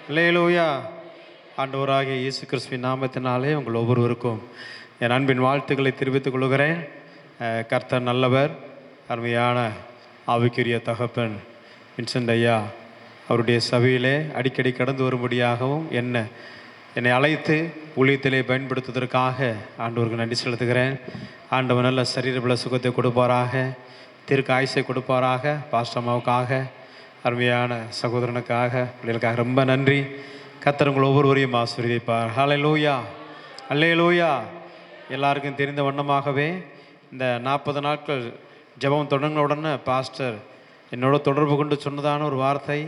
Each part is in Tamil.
அல்லேலூயா. ஆண்டவராகிய இயேசு கிறிஸ்துவின் நாமத்தினாலே உங்கள் ஒவ்வொருவருக்கும் என் அன்பின் வாழ்த்துக்களை தெரிவித்துக் கொள்கிறேன். கர்த்தர் நல்லவர். அருமையான ஆவிக்குரிய தகப்பன் வின்சென்ட் ஐயா அவருடைய சபையிலே அடிக்கடி கடந்து வரும்படியாகவும் என்னை அழைத்து ஊழியத்திலே பயன்படுத்துவதற்காக ஆண்டவருக்கு நன்றி செலுத்துகிறேன். ஆண்டவர் நல்ல சரீரபல சுகத்தை கொடுப்பாராக, தீர்க்க ஆயுசை கொடுப்பாராக. பாஸ்டம்மாவுக்காக, அருமையான சகோதரனுக்காக, பிள்ளைகளுக்காக ரொம்ப நன்றி. கர்த்தர் உங்கள் ஒவ்வொருவரையும் ஆசீர்வதிப்பார். ஹல்லேலூயா, அல்லேலூயா. எல்லாருக்கும் தெரிந்த வண்ணமாகவே இந்த 40 நாட்கள் ஜெபம் தொடங்கின உடனே பாஸ்டர் என்னோட தொடர்பு கொண்டு சொன்னதான ஒரு வார்த்தை,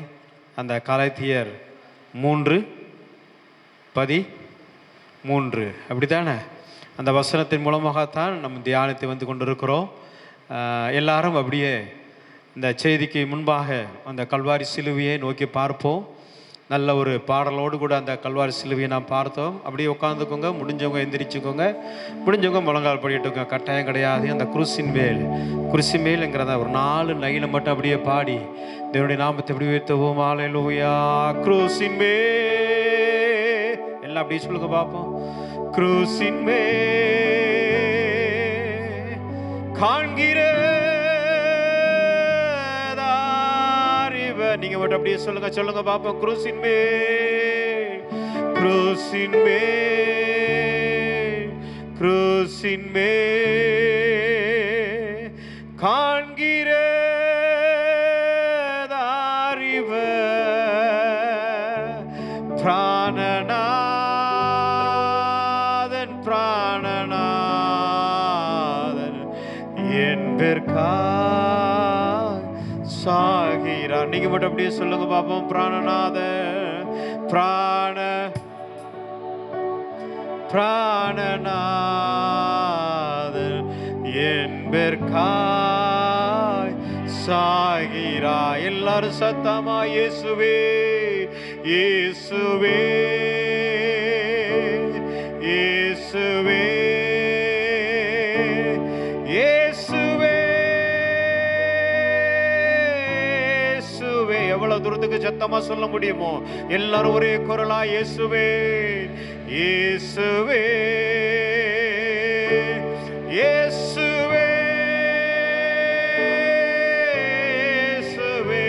அந்த கலாத்தியர் 3:13 அப்படி தானே? அந்த வசனத்தின் மூலமாகத்தான் நம்ம தியானத்தை வந்து கொண்டிருக்கிறோம். எல்லாரும் அப்படியே இந்த செய்திக்கு முன்பாக அந்த கல்வாரி சிலுவையை நோக்கி பார்ப்போம். நல்ல ஒரு பாடலோடு கூட அந்த கல்வாரி சிலுவையை நாம் பார்த்தோம். அப்படியே உட்காந்துக்கோங்க, முடிஞ்சவங்க எந்திரிச்சுக்கோங்க, முடிஞ்சவங்க முழங்கால் படிட்டுக்கோங்க, கட்டாயம் கிடையாது. அந்த குருசின் மேல்ங்கிறத ஒரு 4 லைனை மட்டும் அப்படியே பாடி தேவனுடைய நாமத்தை எப்படி உயர்த்துவோம். அல்லேலூயா. குருசின் மேல் எல்லாம் அப்படியே சொல்லுங்க பார்ப்போம். குருசின் மேல் காண்கிற நீங்க மட்டும் அப்படியே சொல்லுங்க பாப்போம். குருசின் மேல் காண்கிற பிராணநாதன் என்பதற்கா சாகிறார். நீங்க மட்டும் அப்படியே சொல்லுங்க பாப்போம். பிராணநாதன் என்பதற்காய் சாகிறா. எல்லாரும் சத்தமா இயேசுவே, இயேசுவே, இயேசுவே, எவ்வளவு தூரத்துக்கு சத்தமா சொல்ல முடியுமோ எல்லாரும் ஒரே குரலா இயேசுவே, இயேசுவே, இயேசுவே, இயேசுவே,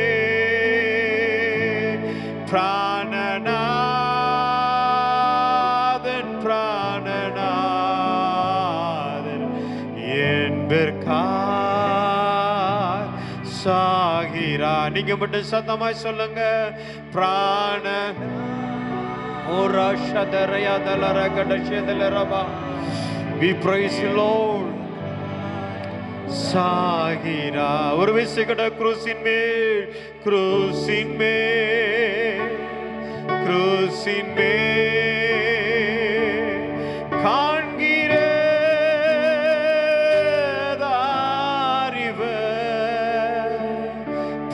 பிராணநாதன் என்பதற்காய் சாகிறா. நீங்க மட்டும் சத்தமாய் சொல்லுங்க. பிராண we praise you Lord. சாகிறா. ஒரு விசைகட குருசின் மேல், குருசின் மேல், குருசின் மேல் காண்கிற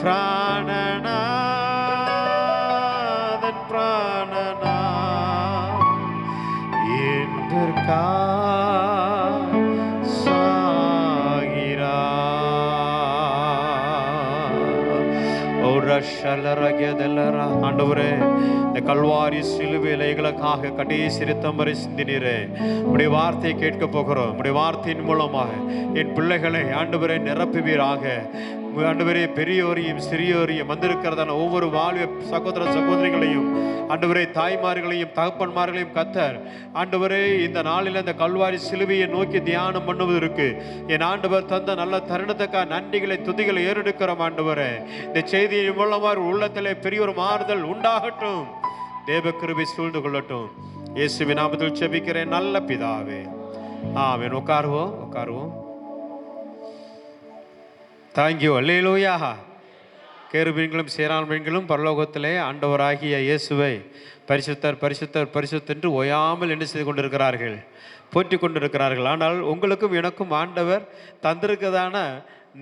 பிராணநாதன் சாகிறா. ஆண்டவரே, இந்த கல்வாரி சிலுவையில எங்களுக்காக கடைசி ரத்தம் வரை சிந்தினீரே. உடைய வார்த்தையை கேட்க போகிறோம். உடைய வார்த்தையின் மூலமாக என் பிள்ளைகளை ஆண்டவரே நிரப்புவீராக. ஆண்டவரே, பெரியோரையும் சிறியோரையும் வந்திருக்கிறதான ஒவ்வொரு வாழ்வு சகோதர சகோதரிகளையும் ஆண்டவரே, தாய்மார்களையும் தகப்பன்மார்களையும் கத்தர் ஆண்டவரே இந்த நாளில் இந்த கல்வாரி சிலுவையை நோக்கி தியானம் பண்ணுவதற்கு என் ஆண்டவர் தந்த நல்ல தருணத்துக்காக நன்றிகளை துதிகளை ஏறெடுக்கிறோம். ஆண்டவரே, இந்த செய்தியின் மூலமாக உள்ளத்திலே பெரிய ஒரு மாறுதல் உண்டாகட்டும். தேவ கிருபை சூழ்ந்து கொள்ளட்டும். இயேசுவின் நாமத்தில் ஜெபிக்கிறேன் நல்ல பிதாவே, ஆமென். உட்காருவோம். தேங்க்யூ. அல்லேலூயா. கேருபீன்களும் சேராண்மைகளும் பரலோகத்திலே ஆண்டவராகிய இயேசுவை பரிசுத்தர் பரிசுத்தர் பரிசுத்தர் என்று ஓயாமல் என்ன செய்து கொண்டிருக்கிறார்கள், போற்றி கொண்டிருக்கிறார்கள். ஆனால் உங்களுக்கும் எனக்கும் ஆண்டவர் தந்திருக்கதான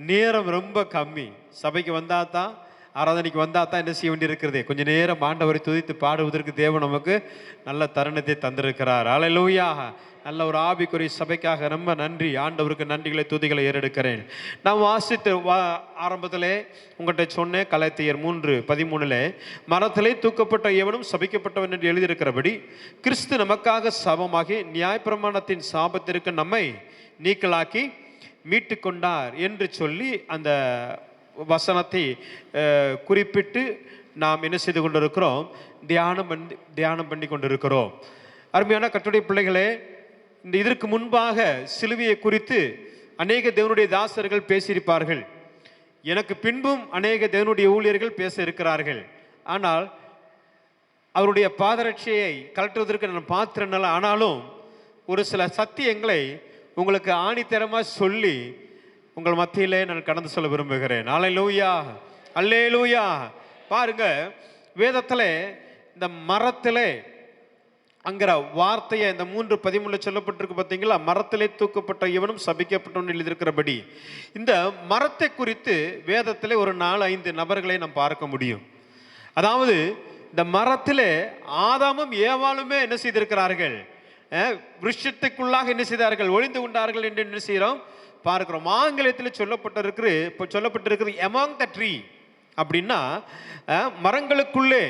நேரம் ரொம்ப கம்மி. சபைக்கு வந்தால் தான், ஆராதனைக்கு வந்தால் தான் என்ன செய்ய வேண்டியிருக்கிறது, கொஞ்சம் நேரம் ஆண்டவரை துதித்து பாடுவதற்கு தேவன் நமக்கு நல்ல தருணத்தை தந்திருக்கிறார். அல்லேலூயா. நல்ல ஒரு ஆவிக்குரிய சபைக்காக ரொம்ப நன்றி. ஆண்டவருக்கு நன்றிகளை துதிகளை ஏறெடுக்கிறேன். நான் வாசித்து ஆரம்பத்திலே உங்கள்கிட்ட சொன்னேன், கலாத்தியர் 3:13 மரத்திலே தூக்கப்பட்ட எவனும் சபிக்கப்பட்டவன் என்று எழுதியிருக்கிறபடி கிறிஸ்து நமக்காக சாபமாகி நியாயப்பிரமாணத்தின் சாபத்திற்கு நம்மை நீக்கலாக்கி மீட்டு கொண்டார் என்று சொல்லி அந்த வசனத்தை குறிப்பிட்டு நாம் என்ன செய்து கொண்டிருக்கிறோம்? தியானம் பண்ணி கொண்டிருக்கிறோம். அருமையான கர்த்தருடைய பிள்ளைகளே, இந்த இதற்கு முன்பாக சிலுவையை குறித்து அநேக தேவனுடைய தாசர்கள் பேசியிருப்பார்கள். எனக்கு பின்பும் அநேக தேவனுடைய ஊழியர்கள் பேச இருக்கிறார்கள். ஆனால் அவருடைய பாதரட்சியை கலட்டுவதற்கு நான் பாத்திரனால, ஆனாலும் ஒரு சில சத்தியங்களை உங்களுக்கு ஆணித்தரமாக சொல்லி உங்கள் மத்தியிலே நான் கடந்து சொல்ல விரும்புகிறேன். அல்லேலூயா, அல்லேலூயா. பாருங்க, வேதத்தில் இந்த மரத்திலே அங்கிற வார்த்தையை இந்த 3:13 சொல்லப்பட்டிருக்கு பார்த்தீங்களா? மரத்திலே தூக்கப்பட்ட இவனும் சபிக்கப்பட்டவன் எழுதியிருக்கிறபடி இந்த மரத்தை குறித்து வேதத்திலே ஒரு 4-5 நபர்களை நாம் பார்க்க முடியும். அதாவது இந்த மரத்திலே ஆதாமும் ஏவாளுமே என்ன செய்திருக்கிறார்கள்? விருட்சத்துக்குள்ளாக என்ன செய்தார்கள்? ஒளிந்து கொண்டார்கள் என்று என்ன செய்கிறோம்? பார்க்கிறோம். ஆங்கிலத்தில் சொல்லப்பட்டிருக்கிறது among the tree அப்படின்னா மரங்களுக்குள்ளே.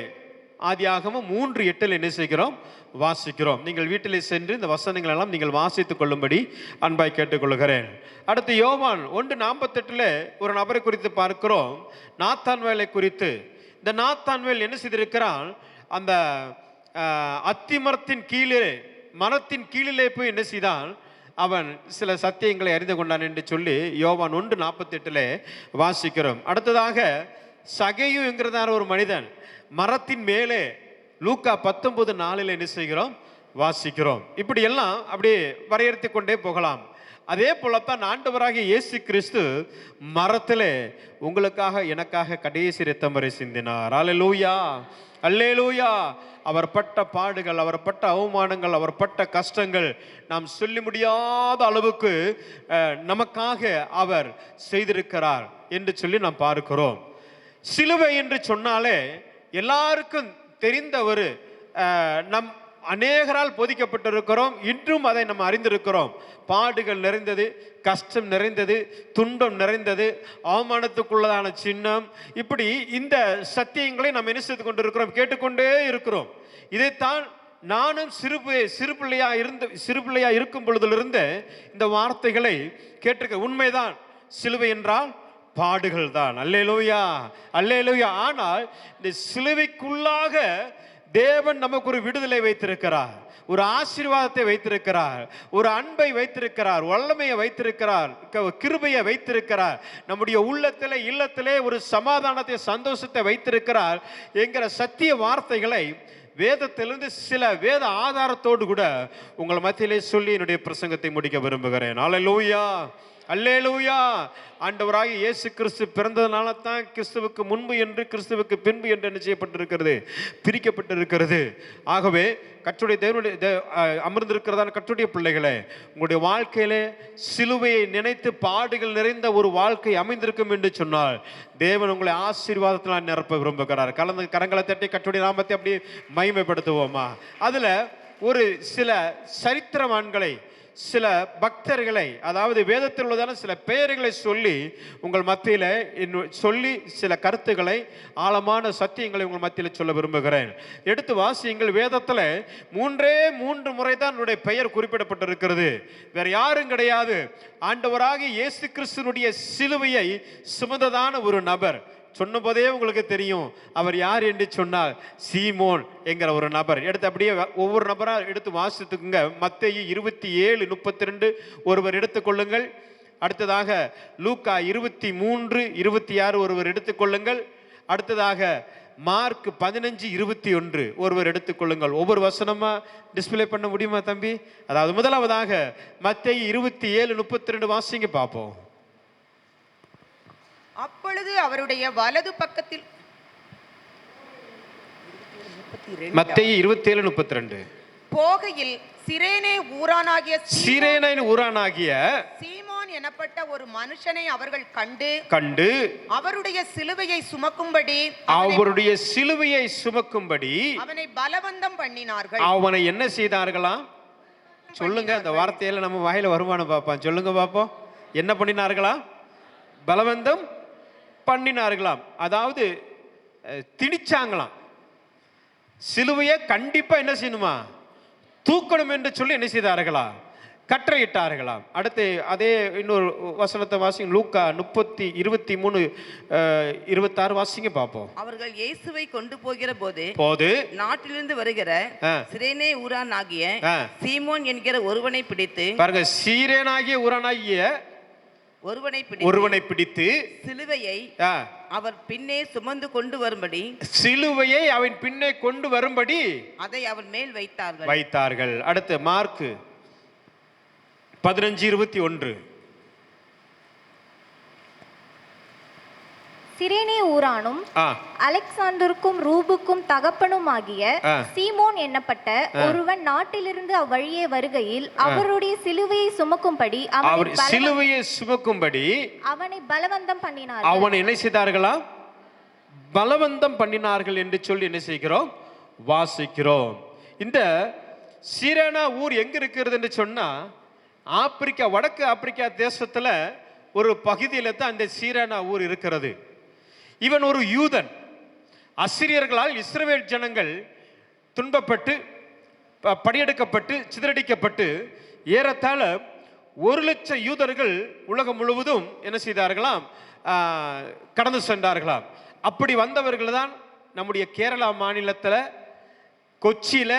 ஆதியாகமம் 3:8 என்ன செய்கிறோம்? வாசிக்கிறோம். நீங்கள் வீட்டிலே சென்று இந்த வசனங்கள் எல்லாம் நீங்கள் வாசித்துக் கொள்ளும்படி அன்பாய் கேட்டுக்கொள்கிறேன். அடுத்து யோவான் 1:48 ஒரு நபரை குறித்து பார்க்கிறோம், நாத்தான்வேலை குறித்து. இந்த நாத்தான்வேல் என்ன செய்திருக்கிறான்? அந்த அத்திமரத்தின் கீழே, மரத்தின் கீழிலே போய் என்ன செய்தான்? அவன் சில சத்தியங்களை அறிந்து கொண்டான் என்று சொல்லி யோவான் 1:48 வாசிக்கிறோம். அடுத்ததாக சகையு என்கிறதான ஒரு மனிதன் மரத்தின் மேலே லூக்கா 19:4 என்ன செய்கிறோம்? வாசிக்கிறோம். இப்படி எல்லாம் அப்படியே வரையறுத்து கொண்டே போகலாம். அதே போலத்தான் ஆண்டவராகிய இயேசு கிறிஸ்து மரத்திலே உங்களுக்காக எனக்காக கடைசி இரத்தம் வரை சிந்தினார். அல்லேலூயா, அல்லேலூயா. அவர் பட்ட பாடுகள், அவர் பட்ட அவமானங்கள், அவர் பட்ட கஷ்டங்கள் நாம் சொல்லி முடியாத அளவுக்கு நமக்காக அவர் செய்திருக்கிறார் என்று சொல்லி நாம் பார்க்கிறோம். சிலுவை என்று சொன்னாலே எல்லாருக்கும் தெரிந்த ஒரு நம் அநேகரால் போதிக்கப்பட்டிருக்கிறோம். இன்றும் அதை நம்ம அறிந்திருக்கிறோம். பாடுகள் நிறைந்தது, கஷ்டம் நிறைந்தது, துன்பம் நிறைந்தது, அவமானத்துக்குள்ளதான சின்னம், இப்படி இந்த சத்தியங்களை நாம் என்ன செய்து கொண்டிருக்கிறோம்? கேட்டுக்கொண்டே இருக்கிறோம். இதைத்தான் நானும் சிறு பிள்ளையா இருக்கும் பொழுதிலிருந்து இந்த வார்த்தைகளை கேட்டிருக்க. உண்மைதான், சிலுவை என்றால் பாடுகள் தான். அல்லேலூயா, அல்லேலூயா. ஆனால் இந்த சிலுவைக்குள்ளாக தேவன் நமக்கு ஒரு விடுதலை வைத்திருக்கிறார், ஒரு ஆசீர்வாதத்தை வைத்திருக்கிறார், ஒரு அன்பை வைத்திருக்கிறார், வல்லமையை வைத்திருக்கிறார், கிருபையை வைத்திருக்கிறார், நம்முடைய உள்ளத்திலே இல்லத்திலே ஒரு சமாதானத்தை, சந்தோஷத்தை வைத்திருக்கிறார் என்கிற சத்திய வார்த்தைகளை வேதத்திலிருந்து சில வேத ஆதாரத்தோடு கூட உங்கள் மத்தியிலே சொல்லி என்னுடைய பிரசங்கத்தை முடிக்க விரும்புகிறேன். அல்லேலூயா, அல்லேலூயா. ஆண்டவராகிய இயேசு கிறிஸ்து பிறந்ததுனால தான் கிறிஸ்துவுக்கு முன்பு என்று கிறிஸ்துவுக்கு பின்பு என்று என்ன செய்யப்பட்டிருக்கிறது? பிரிக்கப்பட்டிருக்கிறது. ஆகவே கர்த்தருடைய தேவனுடைய அமர்ந்திருக்கிறதான கர்த்தருடைய பிள்ளைகளே, உங்களுடைய வாழ்க்கையிலே சிலுவையை நினைத்து பாடுகள் நிறைந்த ஒரு வாழ்க்கை அமைந்திருக்கும் என்று சொன்னால் தேவன் உங்களை ஆசீர்வாதத்தினால் நிரப்ப விரும்புகிறார். கரங்களை தட்டி கர்த்தருடைய நாமத்தை அப்படி மகிமைப்படுத்துவோமா? அதுல ஒரு சில சரித்திரவான்களை, சில பக்தர்களை, அதாவது வேதத்தில் உள்ளதான சில பெயர்களை சொல்லி உங்கள் மத்தியில் சொல்லி சில கருத்துக்களை, ஆழமான சத்தியங்களை உங்கள் மத்தியில் சொல்ல விரும்புகிறேன். எடுத்து வாசியுங்கள். வேதத்தில் 3 முறை தான் என்னுடைய பெயர் குறிப்பிடப்பட்டிருக்கிறது. வேற யாரும் கிடையாது. ஆண்டவராகிய இயேசு கிறிஸ்துனுடைய சிலுவையை சுமந்ததான ஒரு நபர். சொன்னபோதே உங்களுக்கு தெரியும் அவர் யார் என்று சொன்னால் சீமோன் என்கிற ஒரு நபர். எடுத்து அப்படியே ஒவ்வொரு நபராக எடுத்து வாசித்துக்குங்க. மத்தேயு 27:32 ஒருவர் எடுத்துக்கொள்ளுங்கள். அடுத்ததாக லூக்கா 23:26 ஒருவர் எடுத்துக்கொள்ளுங்கள். அடுத்ததாக மார்க் 15:21 ஒருவர் எடுத்துக்கொள்ளுங்கள். ஒவ்வொரு வசனமா டிஸ்பிளே பண்ண முடியுமா தம்பி? அதாவது முதலாவதாக மத்தேயு 27:32 வாசிங்க பார்ப்போம். அப்பொழுது அவருடைய வலது பக்கத்தில் மத்தேயு 27:32 போகையில் சிரேனின் ஊரானாகிய சீமோன் எனப்பட்ட ஒரு மனுஷனை அவர்கள் கண்டு அவருடைய சிலுவையை சுமக்கும்படி அவனை பலவந்தம் பண்ணினார்கள். அவனை என்ன செய்தார்களாம்? சொல்லுங்க, அந்த வார்த்தையில நம்ம வாயில வருமானம் பார்ப்போம். சொல்லுங்க பார்ப்போம். என்ன பண்ணினார்களாம்? பலவந்தம் பண்ணினார்களாம். அதாவது திணிச்சாங்களாம். சிலுவையை கண்டிப்பா என்ன செய்யணுமா? தூக்கணும் என்று சொல்லி என்ன செய்தார்களா? கட்டளையிட்டார்களாம். அடுத்து அதே இன்னொரு வசனத்தை வாசிங்க. லூக்கா 23:26 வாசிங்க பார்ப்போம். அவர்கள் இயேசுவை கொண்டு போகிற போது நாட்டிலிருந்து வருகிற சிரேனே ஊரான் ஆகிய சீமோன் என்கிற ஒருவனை பிடித்து, பாருங்க, சீரேனாகிய ஊரானாகிய ஒருவனை பிடித்து சிலுவையை அவர் பின்னே சுமந்து கொண்டு வரும்படி, சிலுவையை அவன் பின்னே கொண்டு வரும்படி அதை அவன் மேல் வைத்தார்கள். அடுத்து மார்க்கு 15:21. சிரேனே ஊரானும் அலெக்சாந்தருக்கும் ரூபுக்கும் தகப்பனுமாகிய சீமோன் என்னப்பட்ட ஒருவன் நாட்டிலிருந்து அவ்வழியே வருகையில் அவருடைய சிலுவையை சுமக்கும்படி அவனை பலவந்தம் பண்ணினார்கள். அவனை என்ன செய்தார்களா? பலவந்தம் பண்ணினார்கள் என்று சொல்லி என்ன செய்கிறோம்? வாசிக்கிறோம். இந்த சிரேனா ஊர் எங்க இருக்கிறது என்று சொன்னா, ஆப்பிரிக்கா, வடக்கு ஆப்பிரிக்கா தேசத்துல ஒரு பகுதியில தான் இந்த சீரேனா ஊர் இருக்கிறது. இவன் ஒரு யூதன். அசிரியர்களால் இஸ்ரவேல் ஜனங்கள் துன்பப்பட்டு படியெடுக்கப்பட்டு சிதறடிக்கப்பட்டு ஏறத்தாழ 1,00,000 யூதர்கள் உலகம் முழுவதும் என்ன செய்தார்களாம்? கடந்து சென்றார்களாம். அப்படி வந்தவர்கள் தான் நம்முடைய கேரளா மாநிலத்தில் கொச்சியில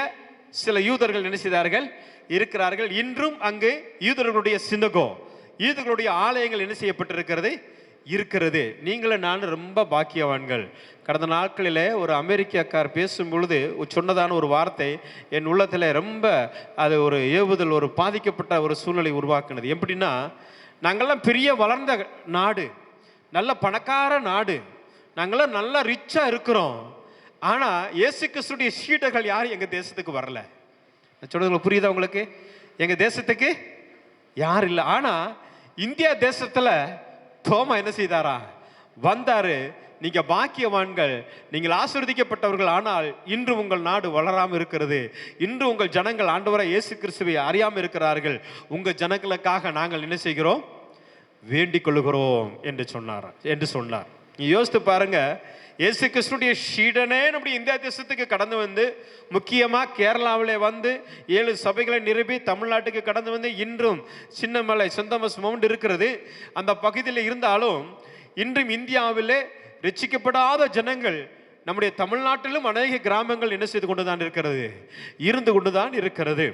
சில யூதர்கள் என்ன செய்தார்கள்? இருக்கிறார்கள். இன்றும் அங்கு யூதர்களுடைய சினகோ, யூதர்களுடைய ஆலயங்கள் என்ன செய்யப்பட்டிருக்கிறது? இருக்கிறது. நீங்களும் நானும் ரொம்ப பாக்கியவான்கள். கடந்த நாட்களில் ஒரு அமெரிக்க அக்கார் பேசும் பொழுது சொன்னதான ஒரு வார்த்தை என் உள்ளத்தில் ரொம்ப அது ஒரு ஏவுதல், ஒரு பாதிக்கப்பட்ட ஒரு சூழ்நிலை உருவாக்குனது. எப்படின்னா, நாங்கள்லாம் பெரிய வளர்ந்த நாடு, நல்ல பணக்கார நாடு, நாங்களாம் நல்லா ரிச்சாக இருக்கிறோம். ஆனால் இயேசு கிறிஸ்துடைய சீடர்கள் யாரும் எங்கள் தேசத்துக்கு வரல. சொல்றது புரியுதா உங்களுக்கு? எங்கள் தேசத்துக்கு யார் இல்லை. ஆனால் இந்தியா தேசத்தில் தோமா என்ன செய்தாரா? வந்தாரு. நீங்க பாக்கியவான்கள், நீங்கள் ஆசீர்வதிக்கப்பட்டவர்கள். ஆனால் இன்று உங்கள் நாடு வளராமல் இருக்கிறது. இன்று உங்கள் ஜனங்கள் ஆண்டவராய் இயேசு கிறிஸ்துவை அறியாமல் இருக்கிறார்கள். உங்க ஜனங்களுக்காக நாங்கள் என்ன செய்கிறோம்? வேண்டிக் கொள்கிறோம் என்று சொன்னார். நீ யோசித்து பாருங்க, இயேசு கிறிஸ்துடைய சீடனே நம்முடைய இந்தியா தேசத்துக்கு கடந்து வந்து, முக்கியமாக கேரளாவிலே வந்து 7 சபைகளை நிரூபி தமிழ்நாட்டுக்கு கடந்து வந்து, இன்றும் சின்னமலை செந்தமஸ் மவுண்ட் இருக்கிறது அந்த பகுதியில் இருந்தாலும், இன்றும் இந்தியாவிலே ரட்சிக்கப்படாத ஜனங்கள் நம்முடைய தமிழ்நாட்டிலும் அநேக கிராமங்கள் என்ன செய்து கொண்டுதான் இருக்கிறது? இருந்து கொண்டுதான் இருக்கிறது.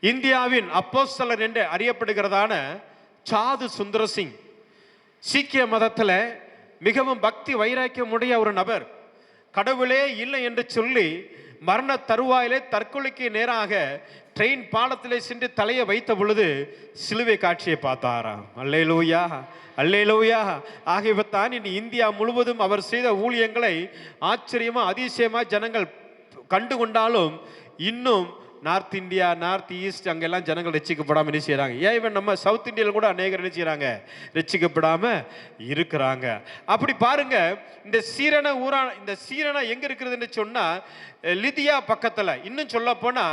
இந்தியாவின் அப்போஸ்தலர் என்று அறியப்படுகிறதான சாது சுந்தர சிங் சீக்கிய மதத்தில் மிகவும் பக்தி வைராக்கியமுடைய ஒரு நபர். கடவுளே இல்லை என்று சொல்லி மரண தருவாயிலே தற்கொலைக்கு நேராக ட்ரெயின் பாலத்திலே சென்று தலையை வைத்த பொழுது சிலுவை காட்சியை பார்த்தாராம். அல்லேலூயா, அல்லேலூயா. ஆகியவத்தான் இனி இந்தியா முழுவதும் அவர் செய்த ஊழியங்களை ஆச்சரியமா அதிசயமா ஜனங்கள் கண்டு கொண்டாலும், இன்னும் நார்த் இந்தியா, நார்த் ஈஸ்ட் அங்கெல்லாம் ஜனங்கள் ரட்சிக்கப்படாமல் என்ன செய்யறாங்க? ஏன் இவன் நம்ம சவுத் இந்தியாவில் கூட அநேகர் என்ன செய்யறாங்க? ரட்சிக்கப்படாம இருக்கிறாங்க. அப்படி பாருங்க, இந்த சீரனா எங்க இருக்கிறதுன்னு சொன்னா, லிதியா பக்கத்துல, இன்னும் சொல்ல போனா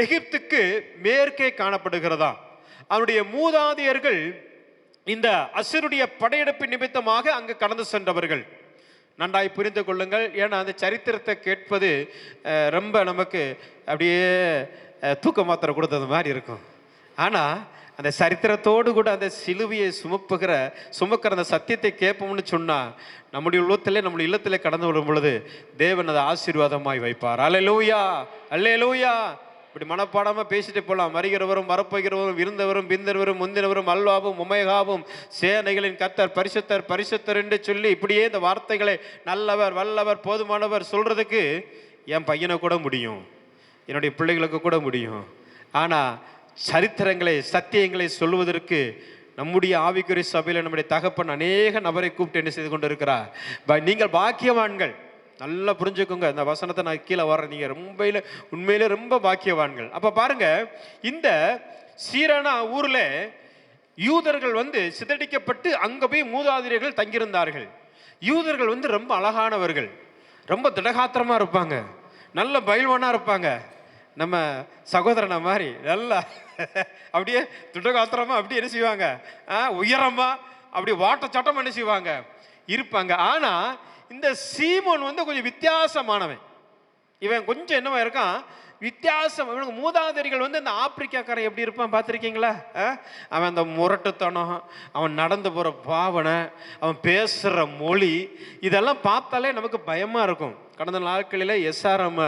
எகிப்துக்கு மேற்கே காணப்படுகிறதா. அவருடைய மூதாதையர்கள் இந்த அசருடைய படையெடுப்பு நிமித்தமாக அங்கு கடந்து சென்றவர்கள். நன்றாய் புரிந்து கொள்ளுங்கள். ஏன்னா அந்த சரித்திரத்தை கேட்பது ரொம்ப நமக்கு அப்படியே தூக்க மாத்திரை கொடுத்தது மாதிரி இருக்கும். ஆனால் அந்த சரித்திரத்தோடு கூட அந்த சிலுவையை சுமக்கிற அந்த சத்தியத்தை கேட்போம்னு சொன்னால், நம்முடைய இல்லத்திலே கடந்து வரும் பொழுது தேவன் அதை ஆசீர்வாதமாய் வைப்பார். அல்லேலூயா, அல்லேலூயா. இப்படி மனப்பாடமாக பேசிட்டு போகலாம். வருகிறவரும் வரப்போகிறவரும் இருந்தவரும் பிந்தவரும் முந்தினவரும் அல்வாவும் உமைகாவும் சேனைகளின் கர்த்தர் பரிசுத்தர் பரிசுத்தர் என்று சொல்லி இப்படியே இந்த வார்த்தைகளை நல்லவர் வல்லவர் போதுமானவர் சொல்றதுக்கு என் பையனை கூட முடியும், என்னுடைய பிள்ளைகளுக்கு கூட முடியும். ஆனால் சரித்திரங்களை சத்தியங்களை சொல்வதற்கு நம்முடைய ஆவிக்குரிய சபையில் நம்முடைய தகப்பன் அநேக நபரை கூப்பிட்டு என்ன செய்து கொண்டு இருக்கிறார். நீங்கள் பாக்கியவான்கள். நல்லா புரிஞ்சுக்கோங்க, இந்த வசனத்தை நான் கீழே வர்றேன். நீங்க உண்மையிலே ரொம்ப பாக்கியவான்கள். அப்ப பாருங்க, இந்த சீரனா ஊர்ல யூதர்கள் சிதறடிக்கப்பட்டு அங்க போய் மூதாதையர்கள் தங்கியிருந்தார்கள். யூதர்கள் ரொம்ப அழகானவர்கள், ரொம்ப திடகாத்திரமா இருப்பாங்க, நல்ல பயில்வானா இருப்பாங்க, நம்ம சகோதரனை மாதிரி நல்லா அப்படியே துட்டகாத்திரமா அப்படி என்ன செய்வாங்க, உயரமா அப்படி வாட்ட சட்டம் என்ன செய்வாங்க இருப்பாங்க. ஆனா இந்த சீமோன் வந்து கொஞ்சம் வித்தியாசமானவன். இவன் கொஞ்சம் என்னவா இருக்கான், வித்தியாசம். இவனுக்கு மூதாதையர்கள் வந்து இந்த ஆப்பிரிக்காக்காரன் எப்படி இருப்பான் பார்த்துருக்கீங்களா? அவன் அந்த முரட்டுத்தனம், அவன் நடந்து போகிற பாவனை, அவன் பேசுகிற மொழி, இதெல்லாம் பார்த்தாலே நமக்கு பயமாக இருக்கும். கடந்த நாட்களில் எஸ்ஆர்எம்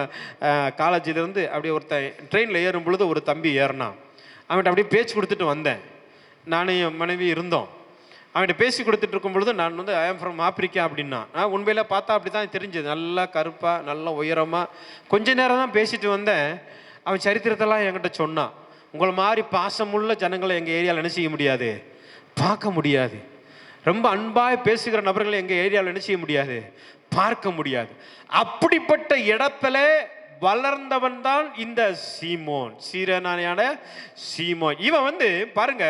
காலேஜிலேருந்து அப்படியே ஒருத்தன் ட்ரெயினில் ஏறும் பொழுது ஒரு தம்பி ஏறினான். அவன்கிட்ட அப்படியே பேச்சு கொடுத்துட்டு வந்தேன். நானும் என் மனைவி இருந்தோம். அவன்கிட்ட பேசி கொடுத்துட்டு இருக்கும் பொழுது நான் வந்து ஐ ஆம் ஃப்ரம் ஆப்பிரிக்கா அப்படின்னா, உண்மையில பார்த்தா அப்படி தான் தெரிஞ்சது. நல்லா கருப்பாக, நல்லா உயரமாக. கொஞ்ச நேரம் தான் பேசிட்டு வந்தேன். அவன் சரித்திரத்தெல்லாம் என்கிட்ட சொன்னான். உங்களை மாதிரி பாசமுள்ள ஜனங்களை எங்கள் ஏரியாவில் என்ன செய்ய முடியாது, பார்க்க முடியாது. ரொம்ப அன்பாக பேசுகிற நபர்களை எங்கள் ஏரியாவில் என்ன செய்ய முடியாது, பார்க்க முடியாது. அப்படிப்பட்ட இடத்துல வளர்ந்தவன் தான் இந்த சீமோன், சீரனான சீமோன். இவன் வந்து பாருங்க,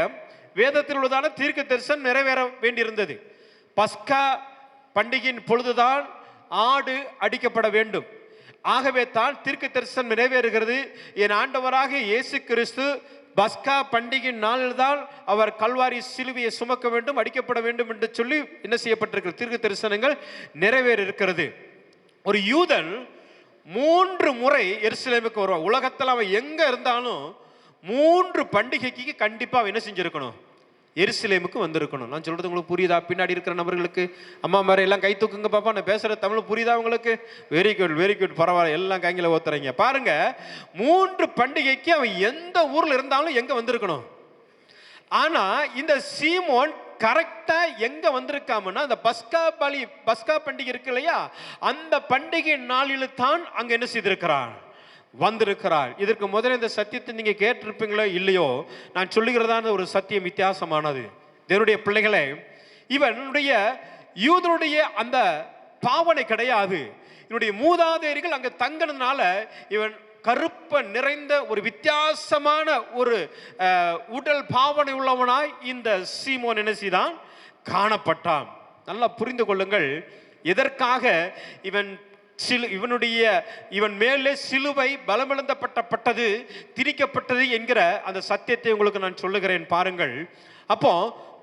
வேதத்தில் உள்ளதான தீர்க்க தரிசனம் நிறைவேற வேண்டியிருந்தது. பஸ்கா பண்டிகையின் பொழுதுதான் ஆடு அடிக்கப்பட வேண்டும். ஆகவே தான் தீர்க்க தரிசனம் நிறைவேறுகிறது. என் ஆண்டவராக இயேசு கிறிஸ்து பஸ்கா பண்டிகை நாளில் தான் அவர் கல்வாரி சிலுவையை சுமக்க வேண்டும், அடிக்கப்பட வேண்டும் என்று சொல்லி என்ன செய்யப்பட்டிருக்கிறது, தீர்க்க தரிசனங்கள் நிறைவேற இருக்கிறது. ஒரு யூதன் 3 முறை எருசலேமுக்கு வருவான். உலகத்தில் அவன் எங்க இருந்தாலும் 3 பண்டிகைக்கு கண்டிப்பா அவன் என்ன செஞ்சிருக்கணும், எருசலேமுக்கு வந்திருக்கணும். நான் சொல்றது உங்களுக்கு புரியுதா? பின்னாடி இருக்கிற நபர்களுக்கு அம்மா மாதிரி எல்லாம் கை தூக்குங்க பாப்பா. நான் பேசுற தமிழ் புரியுதா உங்களுக்கு? வெரி குட், வெரி குட், பரவாயில்ல. எல்லாம் கைங்கில ஓத்துறீங்க. பாருங்க, 3 பண்டிகைக்கு அவன் எந்த ஊர்ல இருந்தாலும் எங்க வந்திருக்கணும். ஆனா இந்த சீமோன் கரெக்டா எங்க வந்திருக்காமன்னா, அந்த பஸ்கா பண்டிகை இருக்கு இல்லையா, அந்த பண்டிகை நாளில் தான் அங்க என்ன செய்திருக்கிறான், வந்திருக்கிறார். இதற்கு முதல்ல இந்த சத்தியத்தை நீங்க கேட்டிருப்பீங்களோ இல்லையோ, நான் சொல்லுகிறதான ஒரு சத்தியம் வித்தியாசமானது. தேவனுடைய பிள்ளைகளே, இவனுடைய யூதனுடைய அந்த பாவனை கிடையாது. இவனுடைய மூதாதையர்கள் அங்க தங்கினதுனால இவன் கருப்ப நிறைந்த ஒரு வித்தியாசமான ஒரு உடல் பாவனை உள்ளவனாய் இந்த சீமோன் என்ன செய்தான், காணப்பட்டான். நல்லா புரிந்து கொள்ளுங்கள், எதற்காக இவன் மேலே சிலுவை பலமிழந்தப்பட்டது, திரிக்கப்பட்டது என்கிற அந்த சத்தியத்தை உங்களுக்கு நான் சொல்லுகிறேன். பாருங்கள், அப்போ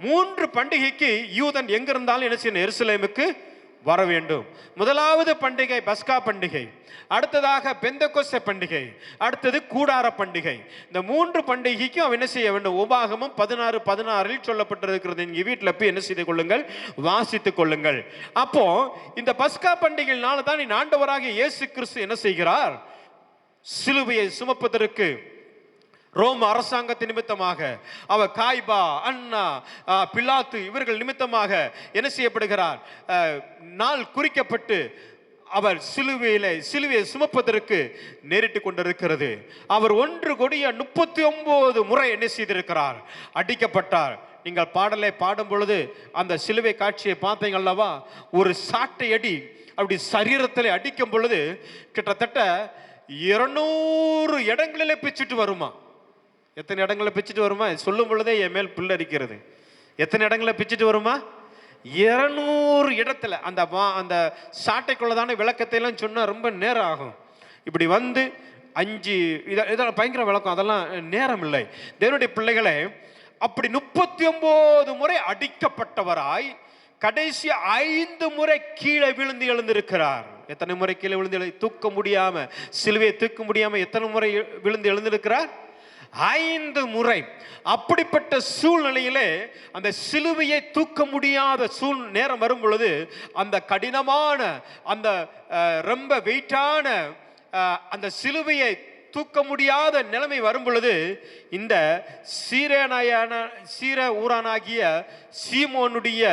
3 பண்டிகைக்கு யூதன் எங்கிருந்தாலும் என்ன செய்யணும், எருசலேமுக்கு வர வேண்டும். முதலாவது பண்டிகை பஸ்கா பண்டிகை, அடுத்ததாக பெந்தெகோஸ்தே பண்டிகை, அடுத்தது கூடார பண்டிகை. இந்த 3 பண்டிகைக்கும் அவன் என்ன செய்ய வேண்டும், உபாகமம் 16:16 சொல்லப்பட்டிருக்கிறது. நீங்க வீட்டில் போய் என்ன செய்து கொள்ளுங்கள், வாசித்துக் கொள்ளுங்கள். அப்போ இந்த பஸ்கா பண்டிகையினால தான் இந்த ஆண்டவராகிய இயேசு கிறிஸ்து என்ன செய்கிறார், சிலுவையை சுமப்பதற்கு ரோம் அரசாங்கத்தின் நிமித்தமாக அவர் காய்பா, அண்ணா, பிலாத்து இவர்கள் நிமித்தமாக என்ன செய்யப்படுகிறார், நாள் குறிக்கப்பட்டு அவர் சிலுவையை சுமப்பதற்கு நேரிட்டு கொண்டிருக்கிறது. அவர் 1 கொடிய 39 முறை என்ன செய்திருக்கிறார், அடிக்கப்பட்டார். நீங்கள் பாடலை பாடும் பொழுது அந்த சிலுவை காட்சியை பார்த்தீங்க அல்லவா, ஒரு சாட்டை அடி அப்படி சரீரத்தில் அடிக்கும் பொழுது கிட்டத்தட்ட 200 இடங்களிலே பிச்சுட்டு வருமா. எத்தனை இடங்களை பிச்சுட்டு வருமா, சொல்லும் பொழுதே என் மேல் பிள்ளை இருக்கிறது. எத்தனை இடங்களை பிச்சுட்டு வருமா, 200 இடத்துல. அந்த சாட்டைக்குள்ளதான விளக்கத்தை எல்லாம் சொன்னா ரொம்ப நேரம் ஆகும். இப்படி வந்து 5 இதெல்லாம் பயங்கர விளக்கம், அதெல்லாம் நேரம் இல்லை. தேவனுடைய பிள்ளைகளே, அப்படி 39 முறை அடிக்கப்பட்டவராய் கடைசி 5 முறை கீழே விழுந்து எழுந்திருக்கிறார். எத்தனை முறை கீழே விழுந்து, தூக்க முடியாம, சிலுவையை தூக்க முடியாம எத்தனை முறை விழுந்து எழுந்திருக்கிறார், 5 முறை. அப்படிப்பட்ட சூழ்நிலையிலே அந்த சிலுவையை தூக்க முடியாத நேரம் வரும் பொழுது, அந்த கடினமான அந்த ரொம்ப வெயிட்டான அந்த சிலுவையை தூக்க முடியாத நிலைமை வரும் பொழுது, இந்த சீர ஊரானாகிய சீமோனுடைய